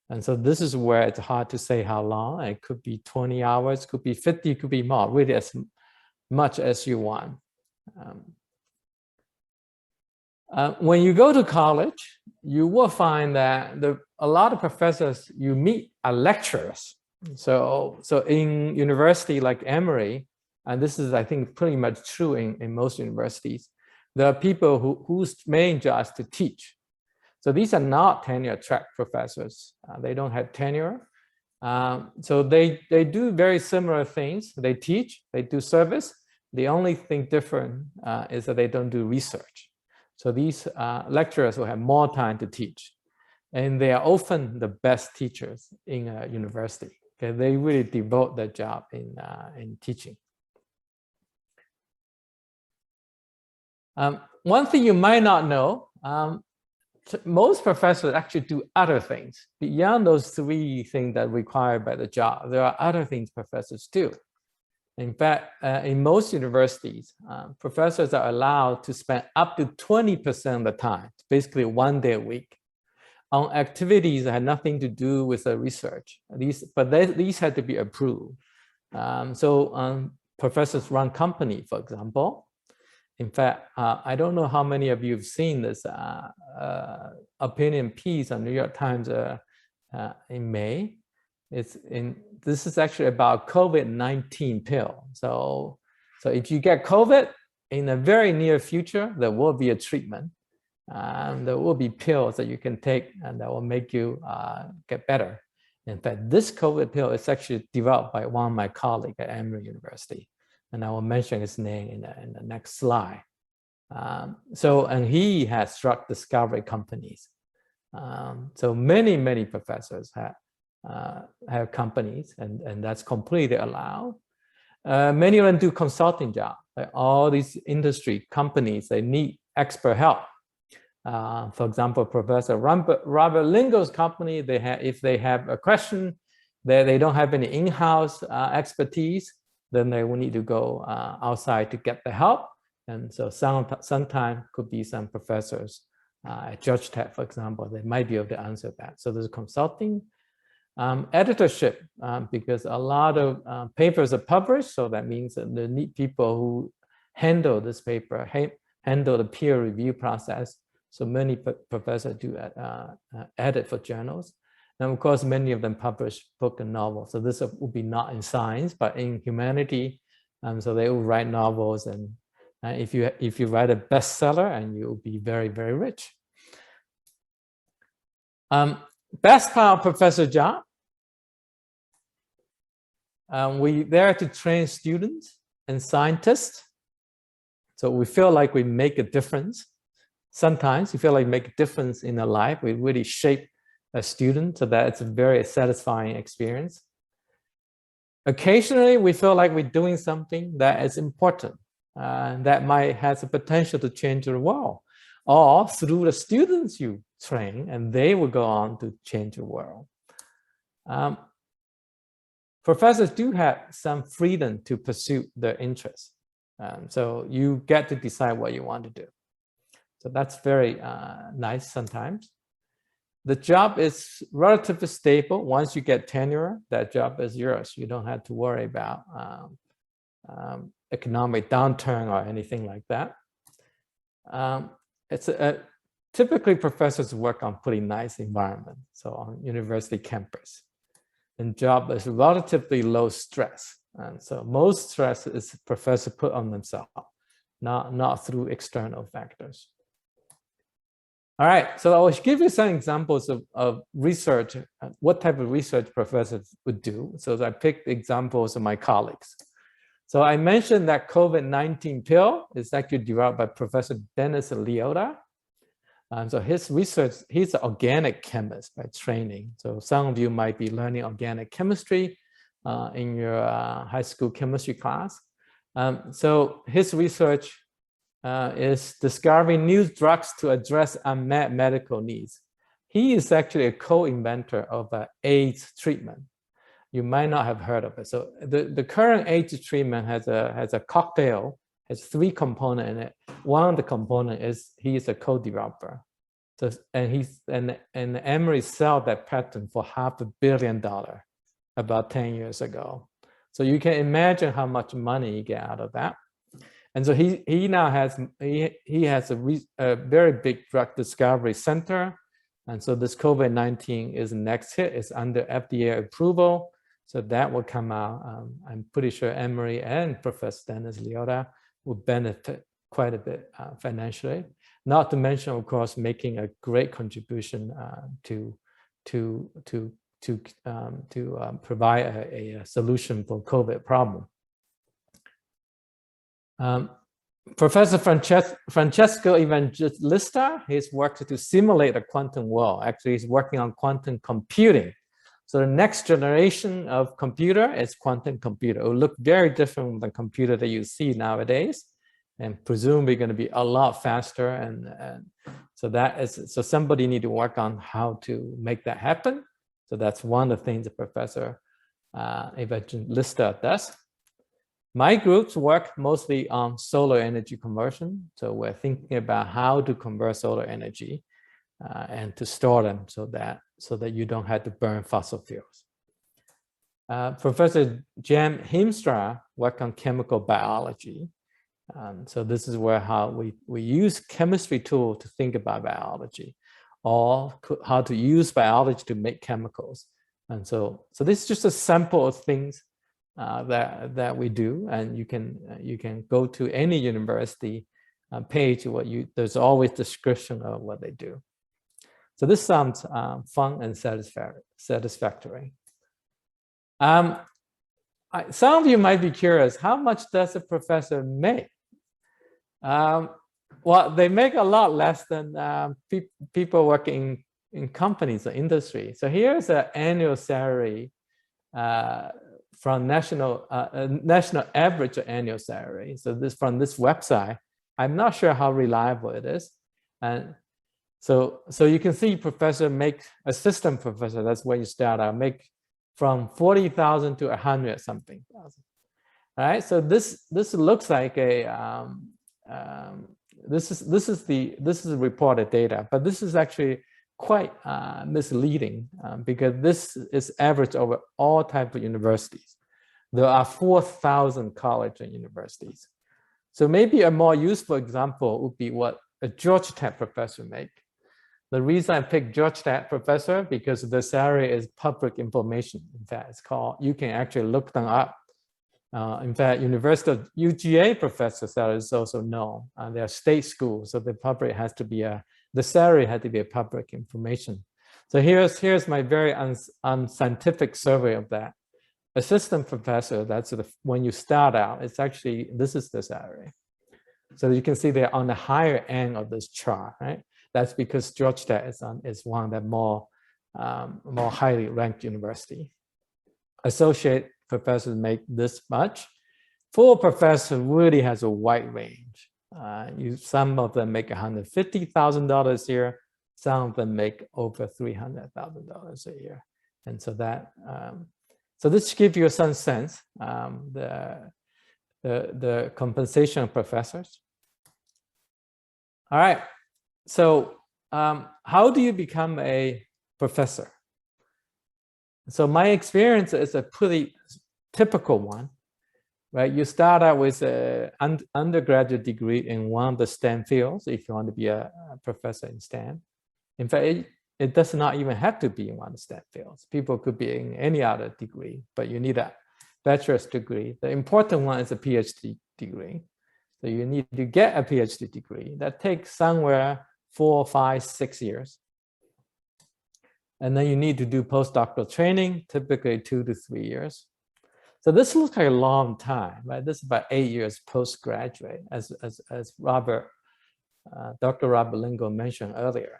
And so this is where it's hard to say how long. It could be 20 hours, could be 50, could be more, really as much as you want. When you go to college, you will find that a lot of professors you meet are lecturers. So in university like Emory, and this is, I think, pretty much true in most universities, there are people whose main job is to teach. So these are not tenure-track professors. They don't have tenure. So they do very similar things. They teach, they do service. The only thing different is that they don't do research. So these lecturers will have more time to teach. And they are often the best teachers in a university. Okay? They really devote their job in teaching. One thing you might not know, most professors actually do other things. Beyond those three things that are required by the job, there are other things professors do. In fact, in most universities, professors are allowed to spend up to 20% of the time, basically 1 day a week, on activities that have nothing to do with the research. These had to be approved. Professors run company, for example. In fact, I don't know how many of you have seen this opinion piece on New York Times in May. This is actually about COVID-19 pill. So if you get COVID, in the very near future, there will be a treatment. There will be pills that you can take and that will make you get better. In fact, this COVID pill is actually developed by one of my colleagues at Emory University. And I will mention his name in the next slide. And he has drug discovery companies. So many professors have companies, and that's completely allowed. Many of them do consulting jobs. Like all these industry companies, they need expert help. For example, Professor Robert Lingle's company, if they have a question, they don't have any in-house expertise, then they will need to go outside to get the help. And so sometimes could be some professors at Georgia Tech, for example, they might be able to answer that. So there's consulting, editorship, because a lot of papers are published. So that means that they need people who handle this paper, handle the peer review process. So many professors do edit for journals. And of course, many of them publish book and novels. So this will be not in science, but in humanity. So they will write novels, and if you write a bestseller, and you will be very, very rich. Best part of professor job. We there to train students and scientists. So we feel like we make a difference. Sometimes you feel like we make a difference in their life. We really shape a student so that it's a very satisfying experience. Occasionally, we feel like we're doing something that is important, that might have the potential to change the world, or through the students you train, and they will go on to change the world. Professors do have some freedom to pursue their interests. So you get to decide what you want to do. So that's very nice sometimes. The job is relatively stable. Once you get tenure, that job is yours. You don't have to worry about economic downturn or anything like that. Typically, professors work on pretty nice environment, so on university campus. And job is relatively low stress. And so most stress is professor put on themselves, not through external factors. All right, so I will give you some examples of research, what type of research professors would do. So I picked examples of my colleagues. So I mentioned that COVID-19 pill is actually developed by Professor Dennis Leota. So his research, he's an organic chemist by training. So some of you might be learning organic chemistry in your high school chemistry class. So his research is discovering new drugs to address unmet medical needs. He is actually a co-inventor of AIDS treatment. you might not have heard of it. So the current AIDS treatment has a cocktail, has 3 components in it. One of the component is he is a co-developer. So and Emory sold that patent for $500 million about 10 years ago. So you can imagine how much money you get out of that. And so he now has a very big drug discovery center. And so this COVID-19 is the next hit. It's under FDA approval. So that will come out. I'm pretty sure Emory and Professor Dennis Liotta will benefit quite a bit financially. Not to mention, of course, making a great contribution to provide a solution for COVID problem. Professor Francesco Evangelista, he's worked to simulate a quantum world. Actually, he's working on quantum computing. So the next generation of computer is quantum computer. It will look very different from the computer that you see nowadays, and presumably going to be a lot faster. And so somebody need to work on how to make that happen. So that's one of the things that Professor Evangelista does. My groups work mostly on solar energy conversion. So we're thinking about how to convert solar energy and to store them so that you don't have to burn fossil fuels. Professor Jan Hiemstra worked on chemical biology. So this is where how we use chemistry tool to think about biology, or how to use biology to make chemicals. And so this is just a sample of things that we do, and you can go to any university page. There's always description of what they do. So this sounds fun and satisfactory. Some of you might be curious, how much does a professor make? Well, they make a lot less than people working in companies or industry. So here's an annual salary from national average annual salary. So this from this website. I'm not sure how reliable it is. And so you can see professor make, assistant professor, that's where you start out, make from 40,000 to 100 something thousand. All right, so this looks like a this is reported data, but this is actually quite misleading because this is average over all types of universities. There are 4,000 colleges and universities. So maybe a more useful example would be what a Georgia Tech professor make. The reason I picked Georgia Tech professor because the salary is public information. In fact, it's called, you can actually look them up. In fact, University of UGA professor salary is also known. They are state schools, so the public has to be the salary had to be a public information. So here's my very unscientific survey of that. Assistant professor, that's when you start out, it's actually, this is the salary. So you can see they're on the higher end of this chart, right? That's because Georgia Tech is one of the more highly ranked university. Associate professors make this much. Full professor really has a wide range. Some of them make $150,000 a year. Some of them make over $300,000 a year. And so that, so this gives you some sense, the compensation of professors. All right, so how do you become a professor? So my experience is a pretty typical one, right? You start out with an undergraduate degree in one of the STEM fields if you want to be a professor in STEM. In fact, it does not even have to be in one of the STEM fields. People could be in any other degree, but you need a bachelor's degree. The important one is a PhD degree. So you need to get a PhD degree. That takes somewhere 4, 5, 6 years. And then you need to do postdoctoral training, typically 2 to 3 years. So this looks like a long time, right? This is about 8 years postgraduate, as Dr. Robert Lingle mentioned earlier.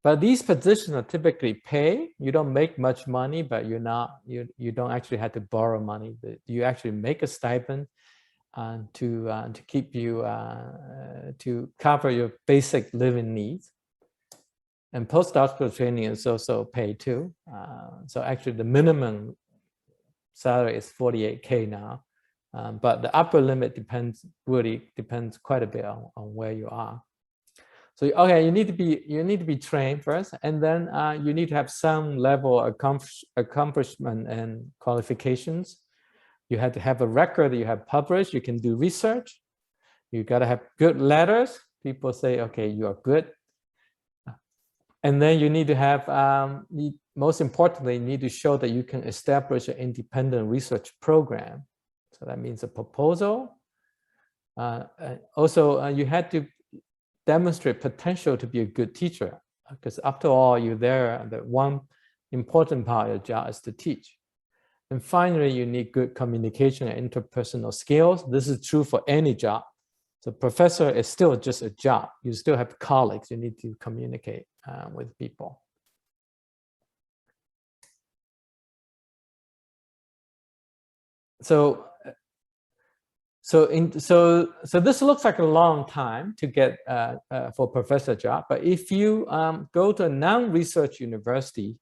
But these positions are typically paid. You don't make much money, but you don't actually have to borrow money. You actually make a stipend to keep you to cover your basic living needs. And postdoctoral training is also paid too. So actually the minimum salary is 48K now. But the upper limit really depends quite a bit on where you are. So okay, you need to be trained first, and then you need to have some level of accomplishment and qualifications. You have to have a record that you have published. You can do research. You got to have good letters. People say, okay, you are good. And then you need to have, most importantly, you need to show that you can establish an independent research program. So that means a proposal. Also, you had to demonstrate potential to be a good teacher, because after all, you're there, the one important part of your job is to teach. And finally, you need good communication and interpersonal skills. This is true for any job. So professor is still just a job. You still have colleagues. You need to communicate with people. So this looks like a long time to get for a professor job. But if you go to a non-research university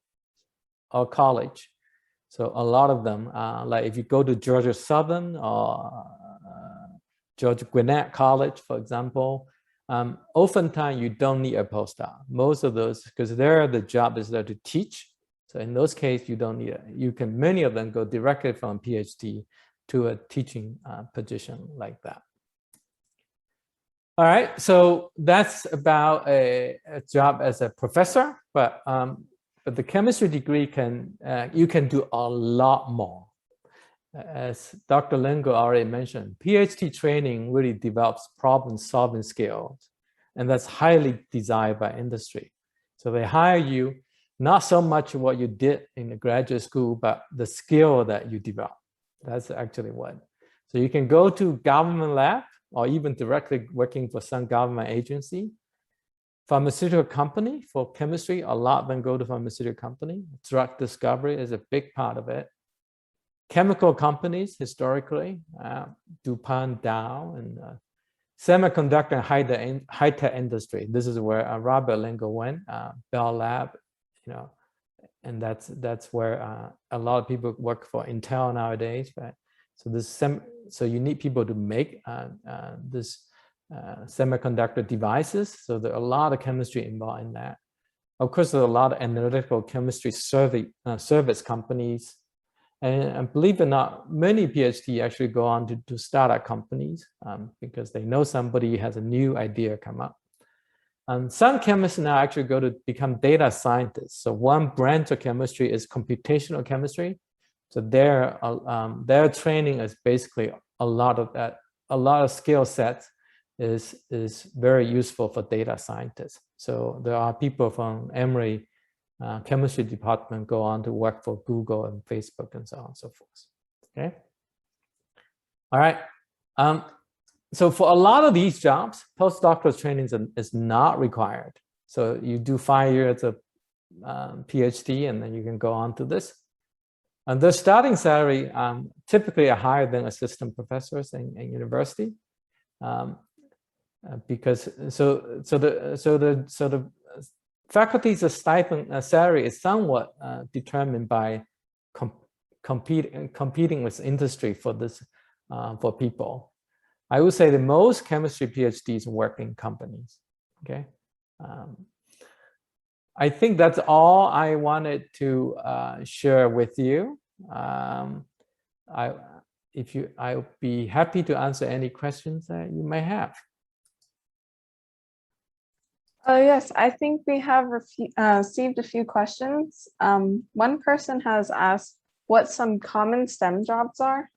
or college, so a lot of them, like if you go to Georgia Southern or Georgia Gwinnett College, for example, oftentimes you don't need a postdoc. Most of those, because there the job is there to teach. So in those cases, you don't need it. You can, many of them go directly from PhD to a teaching position like that. All right, so that's about a job as a professor, but the chemistry degree can, you can do a lot more. As Dr. Lingle already mentioned, PhD training really develops problem-solving skills, and that's highly desired by industry. So they hire you, not so much what you did in the graduate school, but the skill that you develop. That's actually what. So you can go to government lab or even directly working for some government agency. Pharmaceutical company for chemistry, a lot of them go to pharmaceutical company. Drug discovery is a big part of it. Chemical companies, historically, DuPont, Dow, and semiconductor and high-tech industry. This is where Robert Lingle went, Bell Lab, you know, and that's where a lot of people work for Intel nowadays. Right? So you need people to make this semiconductor devices. So there are a lot of chemistry involved in that. Of course, there are a lot of analytical chemistry service companies. And believe it or not, many PhD actually go on to startup companies because they know somebody has a new idea come up. Some chemists now actually go to become data scientists. So one branch of chemistry is computational chemistry. So their training is basically a lot of skill sets is very useful for data scientists. So there are people from Emory chemistry department go on to work for Google and Facebook and so on and so forth. Okay. All right. So for a lot of these jobs, postdoctoral training is not required. So you do 5 years of PhD and then you can go on to this. And the starting salary typically are higher than assistant professors in university, because the faculty's stipend salary is somewhat determined by competing with industry for this for people. I would say that most chemistry PhDs work in companies. Okay, I think that's all I wanted to share with you. I'll be happy to answer any questions that you may have. Yes, I think we have received a few questions. One person has asked what some common STEM jobs are.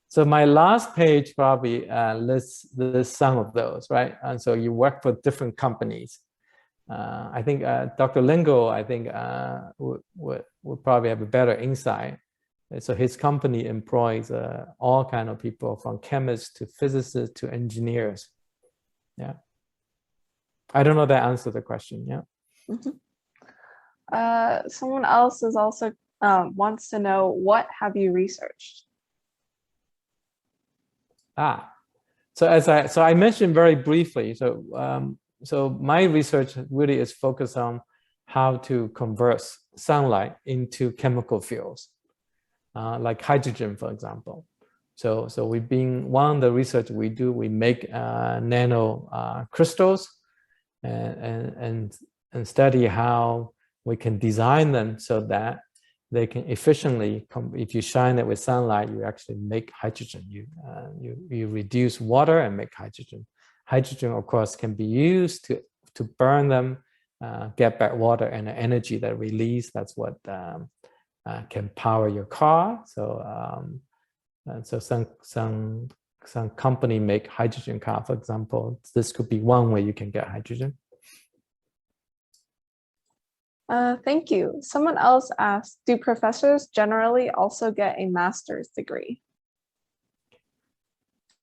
So my last page probably lists some of those, right? And so you work for different companies. I think Dr. Lingle, I think would probably have a better insight. So his company employs all kind of people, from chemists to physicists to engineers. Yeah. I don't know if that answered the question. Yeah. Mm-hmm. Someone else is also wants to know, what have you researched? So I mentioned very briefly. So my research really is focused on how to convert sunlight into chemical fuels. like hydrogen, for example. So we've been, one of the research we do, we make nano crystals and study how we can design them so that they can efficiently, if you shine it with sunlight, you actually make hydrogen. You reduce water and make hydrogen. Hydrogen, of course, can be used to burn them, get back water and the energy that release. That's what can power your car. So some company make hydrogen car, for example. This could be one way you can get hydrogen. Thank you. Someone else asked, do professors generally also get a master's degree?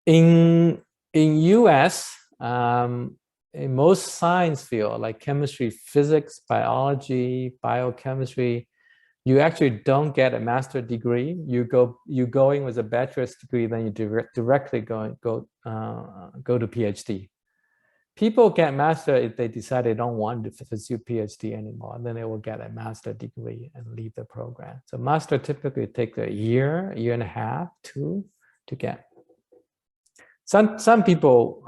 In US, in most science field like chemistry, physics, biology, biochemistry, you actually don't get a master's degree. You go in with a bachelor's degree, then you directly go to PhD. People get master if they decide they don't want to pursue PhD anymore, then they will get a master degree and leave the program. So master typically takes a year and a half, two to get. Some people,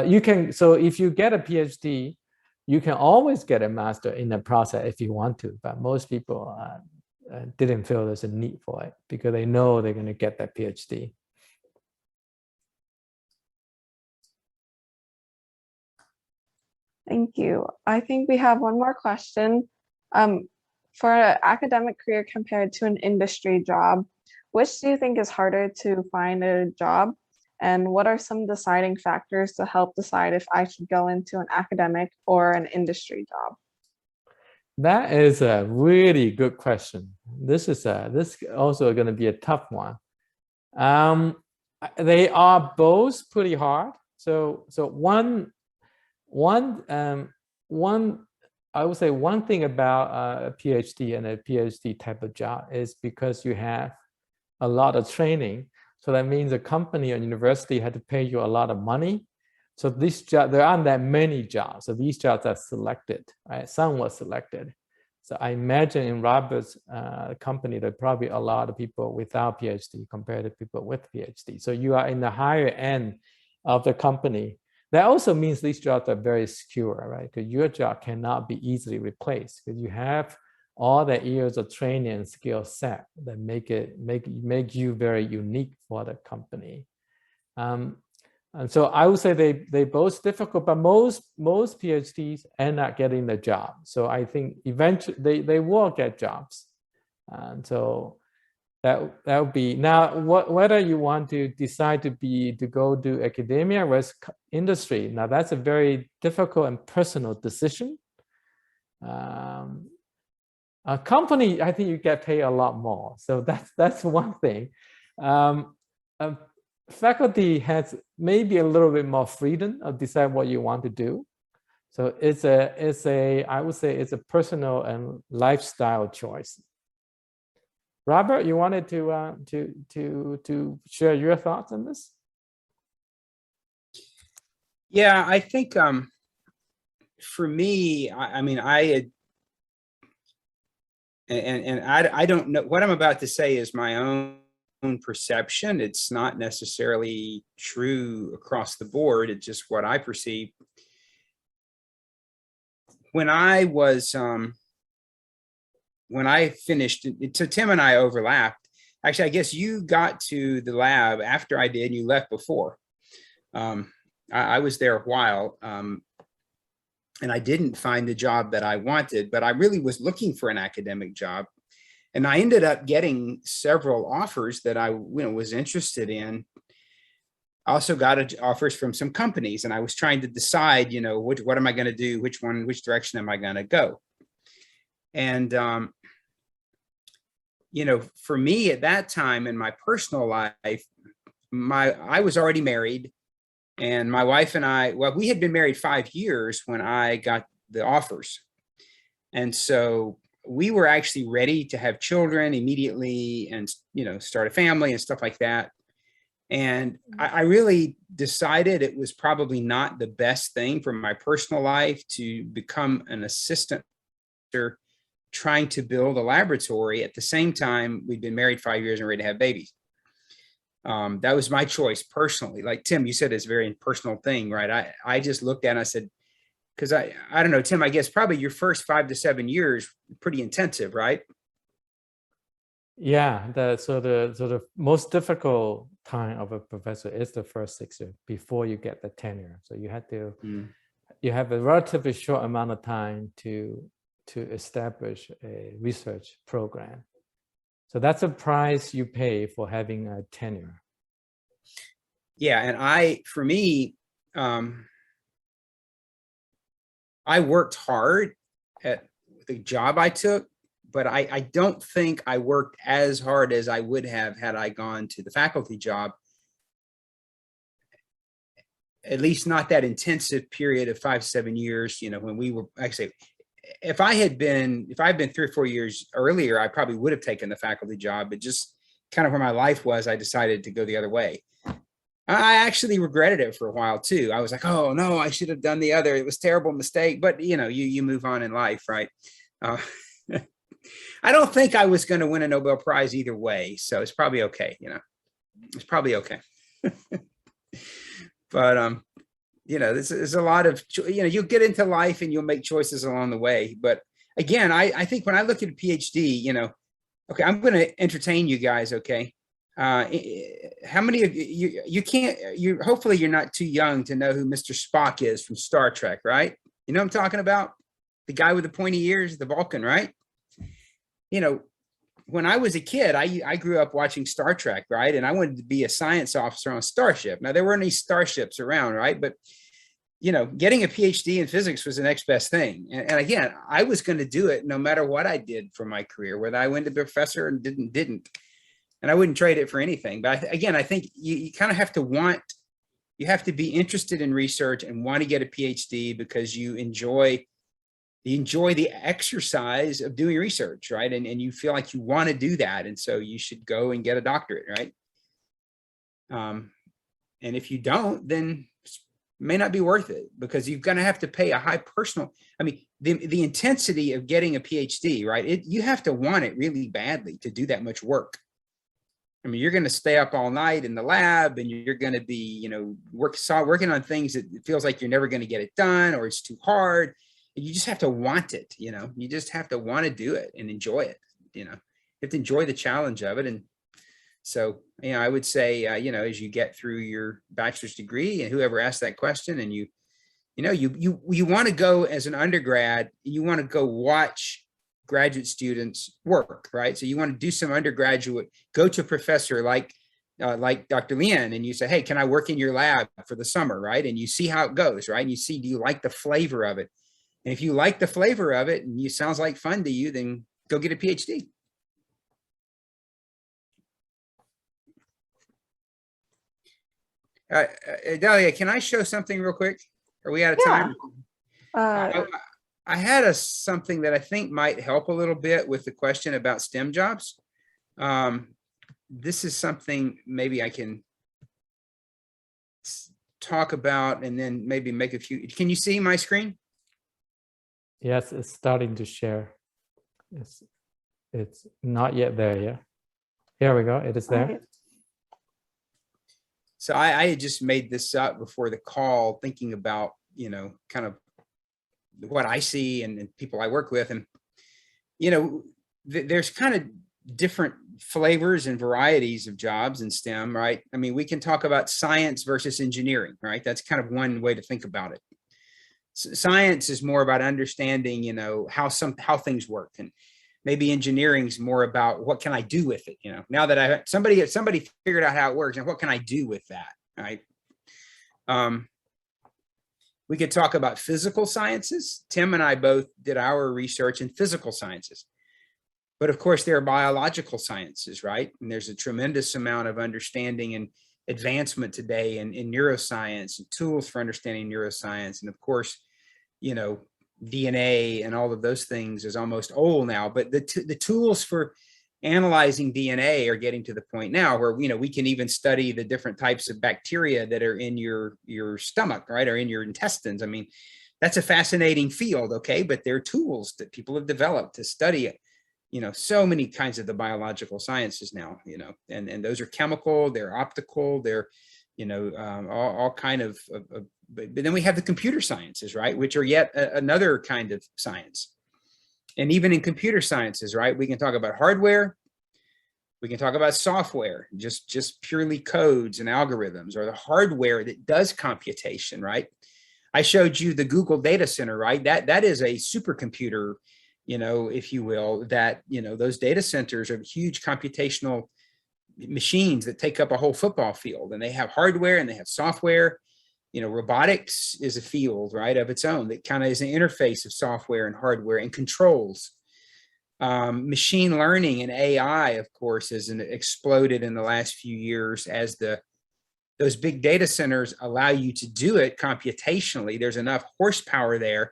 you can, so if you get a PhD, you can always get a master in the process if you want to, but most people didn't feel there's a need for it because they know they're going to get that PhD. Thank you. I think we have one more question. For an academic career compared to an industry job, which do you think is harder to find a job? And what are some deciding factors to help decide if I should go into an academic or an industry job? That is a really good question. This is also going to be a tough one. They are both pretty hard. So one I would say one thing about a PhD and a PhD type of job is because you have a lot of training. So that means a company or university had to pay you a lot of money. So this job, there aren't that many jobs. So these jobs are selected, right? Some were selected. So I imagine in Robert's company, there are probably a lot of people without PhD compared to people with PhD. So you are in the higher end of the company. That also means these jobs are very secure, right? Because your job cannot be easily replaced because you have all the years of training and skill set that make you very unique for the company. And so I would say they both difficult, but most PhDs end up getting the job. So I think eventually they will get jobs. And so that would be, now whether you want to decide to go to academia versus industry, now that's a very difficult and personal decision. A company, I think you get paid a lot more. So that's one thing. Faculty has maybe a little bit more freedom of decide what you want to do. So I would say it's a personal and lifestyle choice. Robert, you wanted to share your thoughts on this? Yeah, I think for me, I mean, I don't know what I'm about to say is my own perception. It's not necessarily true across the board. It's just what I perceive. When I was when I finished, so Tim and I overlapped. Actually, I guess you got to the lab after I did, and you left before. I was there a while, and I didn't find the job that I wanted, but I really was looking for an academic job. And I ended up getting several offers that I was interested in. I also got offers from some companies, and I was trying to decide, what am I going to do? Which direction am I going to go? And, for me at that time in my personal life, I was already married, and my wife and I, well, we had been married 5 years when I got the offers. And so we were actually ready to have children immediately and, start a family and stuff like that. And I really decided it was probably not the best thing for my personal life to become an assistant trying to build a laboratory. At the same time, we'd been married 5 years and ready to have babies. That was my choice personally. Like Tim, you said, it's a very personal thing, right? I just looked at it and I said, because I don't know, Tim, I guess probably your first 5 to 7 years, pretty intensive, right? Yeah, the most difficult time of a professor is the first 6 years before you get the tenure. So you had to, you have a relatively short amount of time to establish a research program. So that's a price you pay for having a tenure. Yeah, and for me, I worked hard at the job I took, but I don't think I worked as hard as I would have had I gone to the faculty job. At least not that intensive period of 5 to 7 years, you know, when we were, actually, if I had been 3 or 4 years earlier, I probably would have taken the faculty job, but just kind of where my life was, I decided to go the other way. I actually regretted it for a while too. I was like, oh no, I should have done the other. It was a terrible mistake, but you know, you move on in life, right? I don't think I was going to win a Nobel Prize either way. So it's probably okay. You know, it's probably okay. But, you know, there's a lot of, you know, you'll get into life and you'll make choices along the way. But again, I think when I look at a PhD, you know, okay, I'm going to entertain you guys. Okay. How many of you can't, hopefully you're not too young to know who Mr. Spock is from Star Trek, right? You know what I'm talking about? The guy with the pointy ears, the Vulcan, right? You know, when I was a kid, I grew up watching Star Trek, right? And I wanted to be a science officer on a starship. Now, there weren't any starships around, right? But, you know, getting a PhD in physics was the next best thing. And again, I was going to do it no matter what I did for my career, whether I went to be a professor and didn't. And I wouldn't trade it for anything. But again, I think you kind of have to you have to be interested in research and want to get a PhD because you enjoy the exercise of doing research, right? And you feel like you want to do that. And so you should go and get a doctorate, right? And if you don't, then it may not be worth it because you're going to have to pay a high personal, I mean, the intensity of getting a PhD, right? You have to want it really badly to do that much work. I mean, you're going to stay up all night in the lab and you're going to be, you know, working on things that it feels like you're never going to get it done or it's too hard. You just have to want it, you know, you just have to want to do it and enjoy it, you know, you have to enjoy the challenge of it. And so, you know, I would say, you know, as you get through your bachelor's degree and whoever asked that question and you want to go as an undergrad, you want to go watch graduate students work, right? So you want to do some undergraduate, go to a professor like Dr. Lian and you say, hey, can I work in your lab for the summer, right? And you see how it goes, right? And you see, do you like the flavor of it? And if you like the flavor of it and it sounds like fun to you, then go get a PhD. Dahlia, can I show something real quick? Are we out of time? I had something that I think might help a little bit with the question about STEM jobs. This is something maybe I can talk about and then maybe make a few. Can you see my screen? Yes, it's starting to share. It's not yet there yet. Here we go. It is there. So I had just made this up before the call, thinking about, you know, kind of what I see and people I work with. And, you know, there's kind of different flavors and varieties of jobs in STEM, right? I mean, we can talk about science versus engineering, right? That's kind of one way to think about it. Science is more about understanding, you know, how things work, and maybe engineering is more about what can I do with it, you know, now that somebody figured out how it works and what can I do with that, right? We could talk about physical sciences. Tim and I both did our research in physical sciences, but of course there are biological sciences, right? And there's a tremendous amount of understanding and advancement today in neuroscience and tools for understanding neuroscience. And of course, you know, DNA and all of those things is almost old now, but the tools for analyzing DNA are getting to the point now where, you know, we can even study the different types of bacteria that are in your stomach, right? Or in your intestines. I mean, that's a fascinating field, okay? But there are tools that people have developed to study it. So many kinds of the biological sciences now, and those are chemical, they're optical, they're, all kind of but then we have the computer sciences, right? Which are yet another kind of science. And even in computer sciences, right? We can talk about hardware, we can talk about software, just purely codes and algorithms, or the hardware that does computation, right? I showed you the Google data center, right? That is a supercomputer, if you will, that, those data centers are huge computational machines that take up a whole football field, and they have hardware and they have software. Robotics is a field, right, of its own that kind of is an interface of software and hardware and controls. Machine learning and AI, of course, has exploded in the last few years as those big data centers allow you to do it computationally. There's enough horsepower there.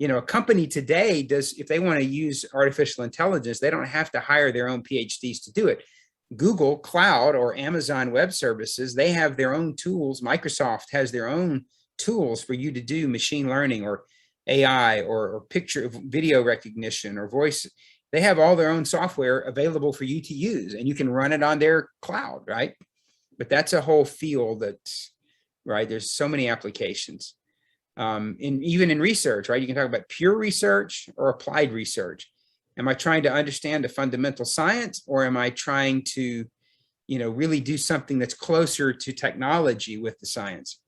A company today if they want to use artificial intelligence, they don't have to hire their own PhDs to do it. Google Cloud or Amazon Web Services, they have their own tools. Microsoft has their own tools for you to do machine learning or AI or video recognition or voice. They have all their own software available for you to use, and you can run it on their cloud, right? But that's a whole field that's, right, there's so many applications. Even in research, right? You can talk about pure research or applied research. Am I trying to understand a fundamental science, or am I trying to, really do something that's closer to technology with the science?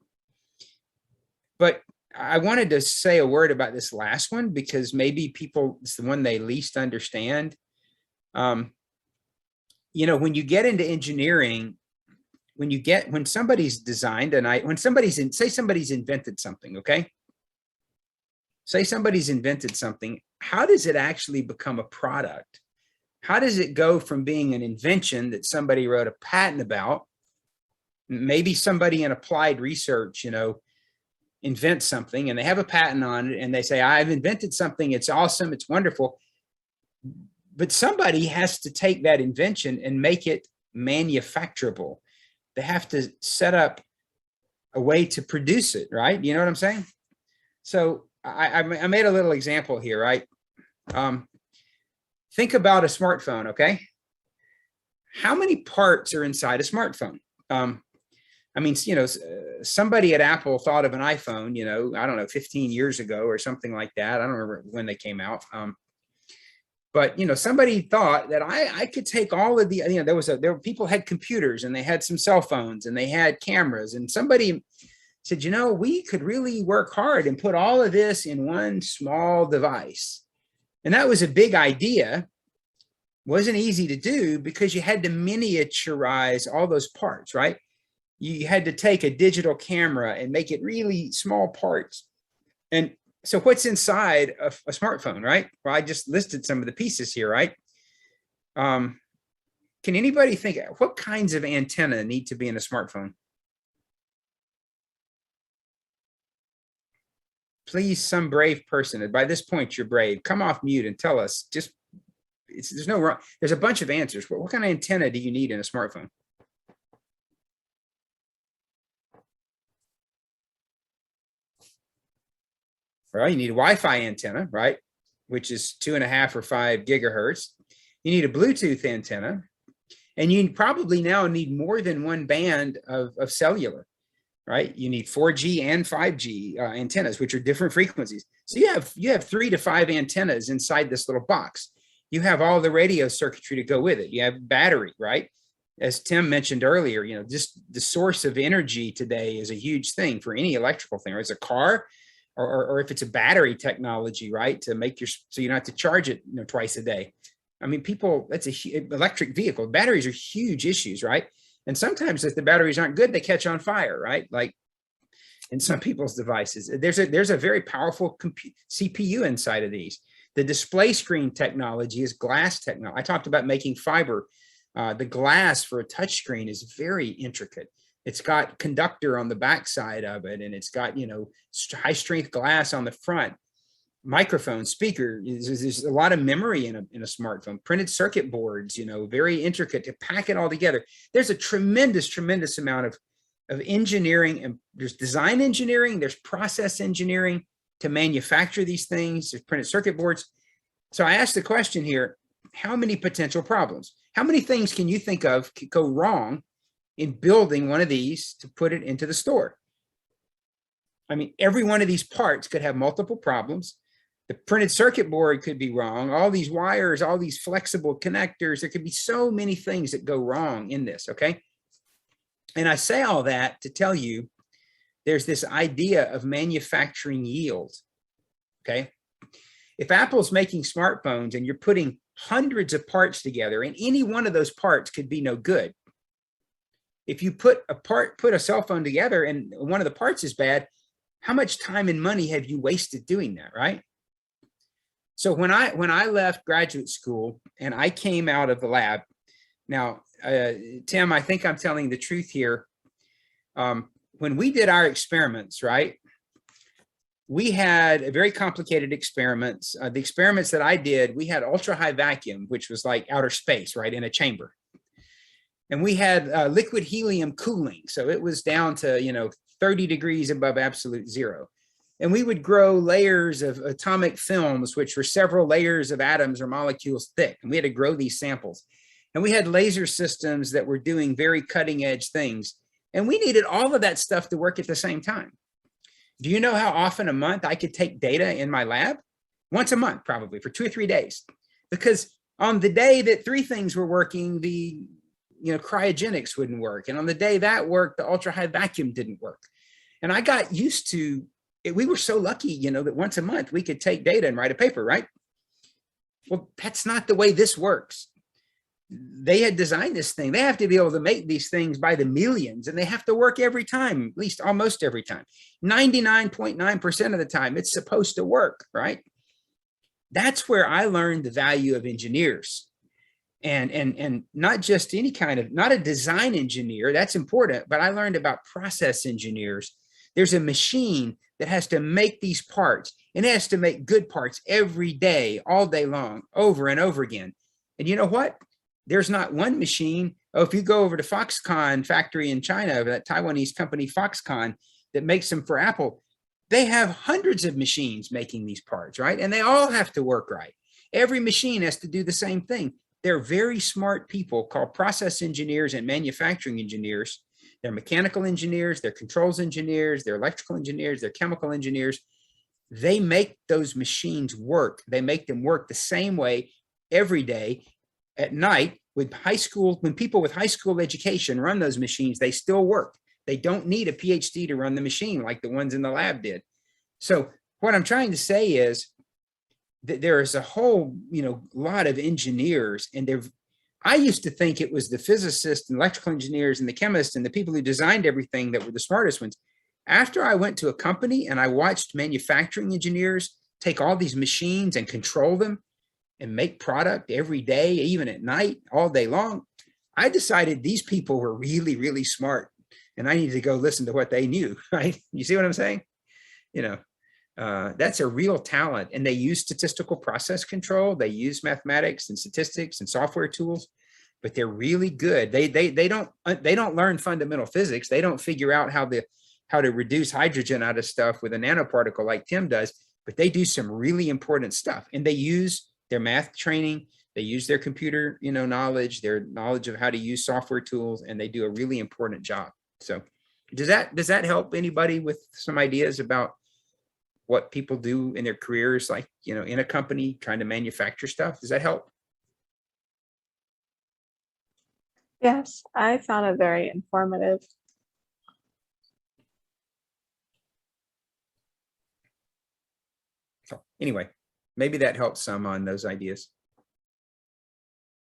But I wanted to say a word about this last one because maybe it's the one they least understand. When you get into engineering, when somebody's designed say somebody's invented something, okay? Say somebody's invented something, how does it actually become a product? How does it go from being an invention that somebody wrote a patent about? Maybe somebody in applied research, invents something and they have a patent on it and they say, I've invented something, it's awesome, it's wonderful. But somebody has to take that invention and make it manufacturable. They have to set up a way to produce it, right? You know what I'm saying? So I made a little example here, right? Think about a smartphone, okay? How many parts are inside a smartphone? Somebody at Apple thought of an iPhone, I don't know, 15 years ago or something like that. I don't remember when they came out. But somebody thought that I could take all of the, people had computers and they had some cell phones and they had cameras, and somebody said, we could really work hard and put all of this in one small device. And that was a big idea. Wasn't easy to do because you had to miniaturize all those parts, right? You had to take a digital camera and make it really small parts. And so what's inside a smartphone, right? Well, I just listed some of the pieces here, right? Can anybody think what kinds of antenna need to be in a smartphone? Please, some brave person. By this point, you're brave. Come off mute and tell us. There's no wrong. There's a bunch of answers. What kind of antenna do you need in a smartphone? Well, you need a Wi-Fi antenna, right? Which is 2.5 or 5 gigahertz. You need a Bluetooth antenna, and you probably now need more than one band of cellular, right? You need 4G and 5G antennas, which are different frequencies. So you have 3 to 5 antennas inside this little box. You have all the radio circuitry to go with it. You have battery, right? As Tim mentioned earlier, just the source of energy today is a huge thing for any electrical thing, or it's a car, or if it's a battery technology, right? To make so you don't have to charge it, twice a day. I mean, that's electric vehicle. Batteries are huge issues, right? And sometimes if the batteries aren't good, they catch on fire, right? Like in some people's devices. There's a very powerful CPU inside of these. The display screen technology is glass technology. I talked about making fiber. The glass for a touch screen is very intricate. It's got conductor on the back side of it, and it's got, high strength glass on the front. Microphone, speaker, there's a lot of memory in a smartphone. Printed circuit boards, very intricate to pack it all together. There's a tremendous amount of engineering, and there's design engineering, there's process engineering, to manufacture these things, there's printed circuit boards. So I asked the question here, how many potential problems? How many things can you think of could go wrong in building one of these to put it into the store? I mean, every one of these parts could have multiple problems. The printed circuit board could be wrong. All these wires, all these flexible connectors, there could be so many things that go wrong in this, okay? And I say all that to tell you there's this idea of manufacturing yield, okay? If Apple's making smartphones and you're putting hundreds of parts together and any one of those parts could be no good. If you put a cell phone together and one of the parts is bad, how much time and money have you wasted doing that, right? So when I left graduate school and I came out of the lab, now, Tim, I think I'm telling the truth here. When we did our experiments, right, we had a very complicated experiments. The experiments that I did, we had ultra high vacuum, which was like outer space, right, in a chamber. And we had liquid helium cooling. So it was down to, 30 degrees above absolute zero. And we would grow layers of atomic films, which were several layers of atoms or molecules thick. And we had to grow these samples. And we had laser systems that were doing very cutting edge things. And we needed all of that stuff to work at the same time. Do you know how often a month I could take data in my lab? Once a month, probably for 2 or 3 days. Because on the day that 3 things were working, the cryogenics wouldn't work. And on the day that worked, the ultra high vacuum didn't work. And I got used to it. We were so lucky, that once a month we could take data and write a paper, right? Well, that's not the way this works. They had designed this thing. They have to be able to make these things by the millions, and they have to work every time, at least almost every time. 99.9% of the time, it's supposed to work, right? That's where I learned the value of engineers. And not just any kind of, not a design engineer, that's important, but I learned about process engineers. There's a machine that has to make these parts, and it has to make good parts every day, all day long, over and over again. And you know what? There's not one machine. Oh, if you go over to Foxconn factory in China, that Taiwanese company Foxconn that makes them for Apple, they have hundreds of machines making these parts, right? And they all have to work right. Every machine has to do the same thing. They're very smart people called process engineers and manufacturing engineers. They're mechanical engineers, they're controls engineers, they're electrical engineers, they're chemical engineers. They make those machines work. They make them work the same way every day. At night, with high school, when people with high school education run those machines, they still work. They don't need a PhD to run the machine like the ones in the lab did. So what I'm trying to say is that there is a whole, lot of engineers, and I used to think it was the physicists and electrical engineers and the chemists and the people who designed everything that were the smartest ones. After I went to a company and I watched manufacturing engineers take all these machines and control them and make product every day, even at night, all day long, I decided these people were really, really smart, and I needed to go listen to what they knew, right? You see what I'm saying? That's a real talent, and they use statistical process control. They use mathematics and statistics and software tools, but they're really good. They don't learn fundamental physics. They don't figure out how to reduce hydrogen out of stuff with a nanoparticle like Tim does, but they do some really important stuff, and they use their math training. They use their computer, knowledge, their knowledge of how to use software tools, and they do a really important job. So does that help anybody with some ideas about what people do in their careers, like, in a company trying to manufacture stuff? Does that help? Yes, I found it very informative. So anyway, maybe that helps some on those ideas.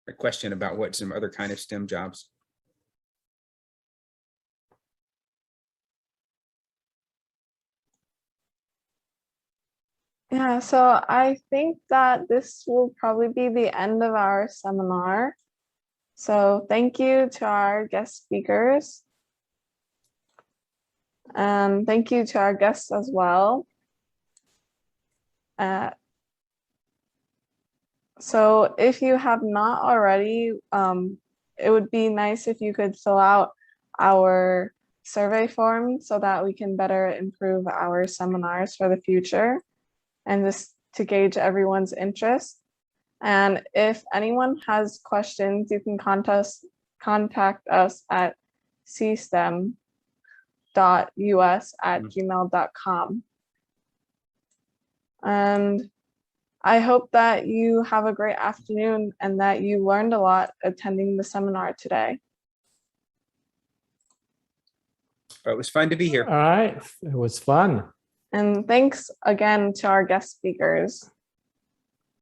A question about what some other kind of STEM jobs. Yeah, so I think that this will probably be the end of our seminar. So thank you to our guest speakers. And thank you to our guests as well. So if you have not already, it would be nice if you could fill out our survey form so that we can better improve our seminars for the future. and just to gauge everyone's interest. And if anyone has questions, you can contact us at cstem.us@gmail.com. And I hope that you have a great afternoon and that you learned a lot attending the seminar today. It was fun to be here. All right, it was fun. And thanks again to our guest speakers.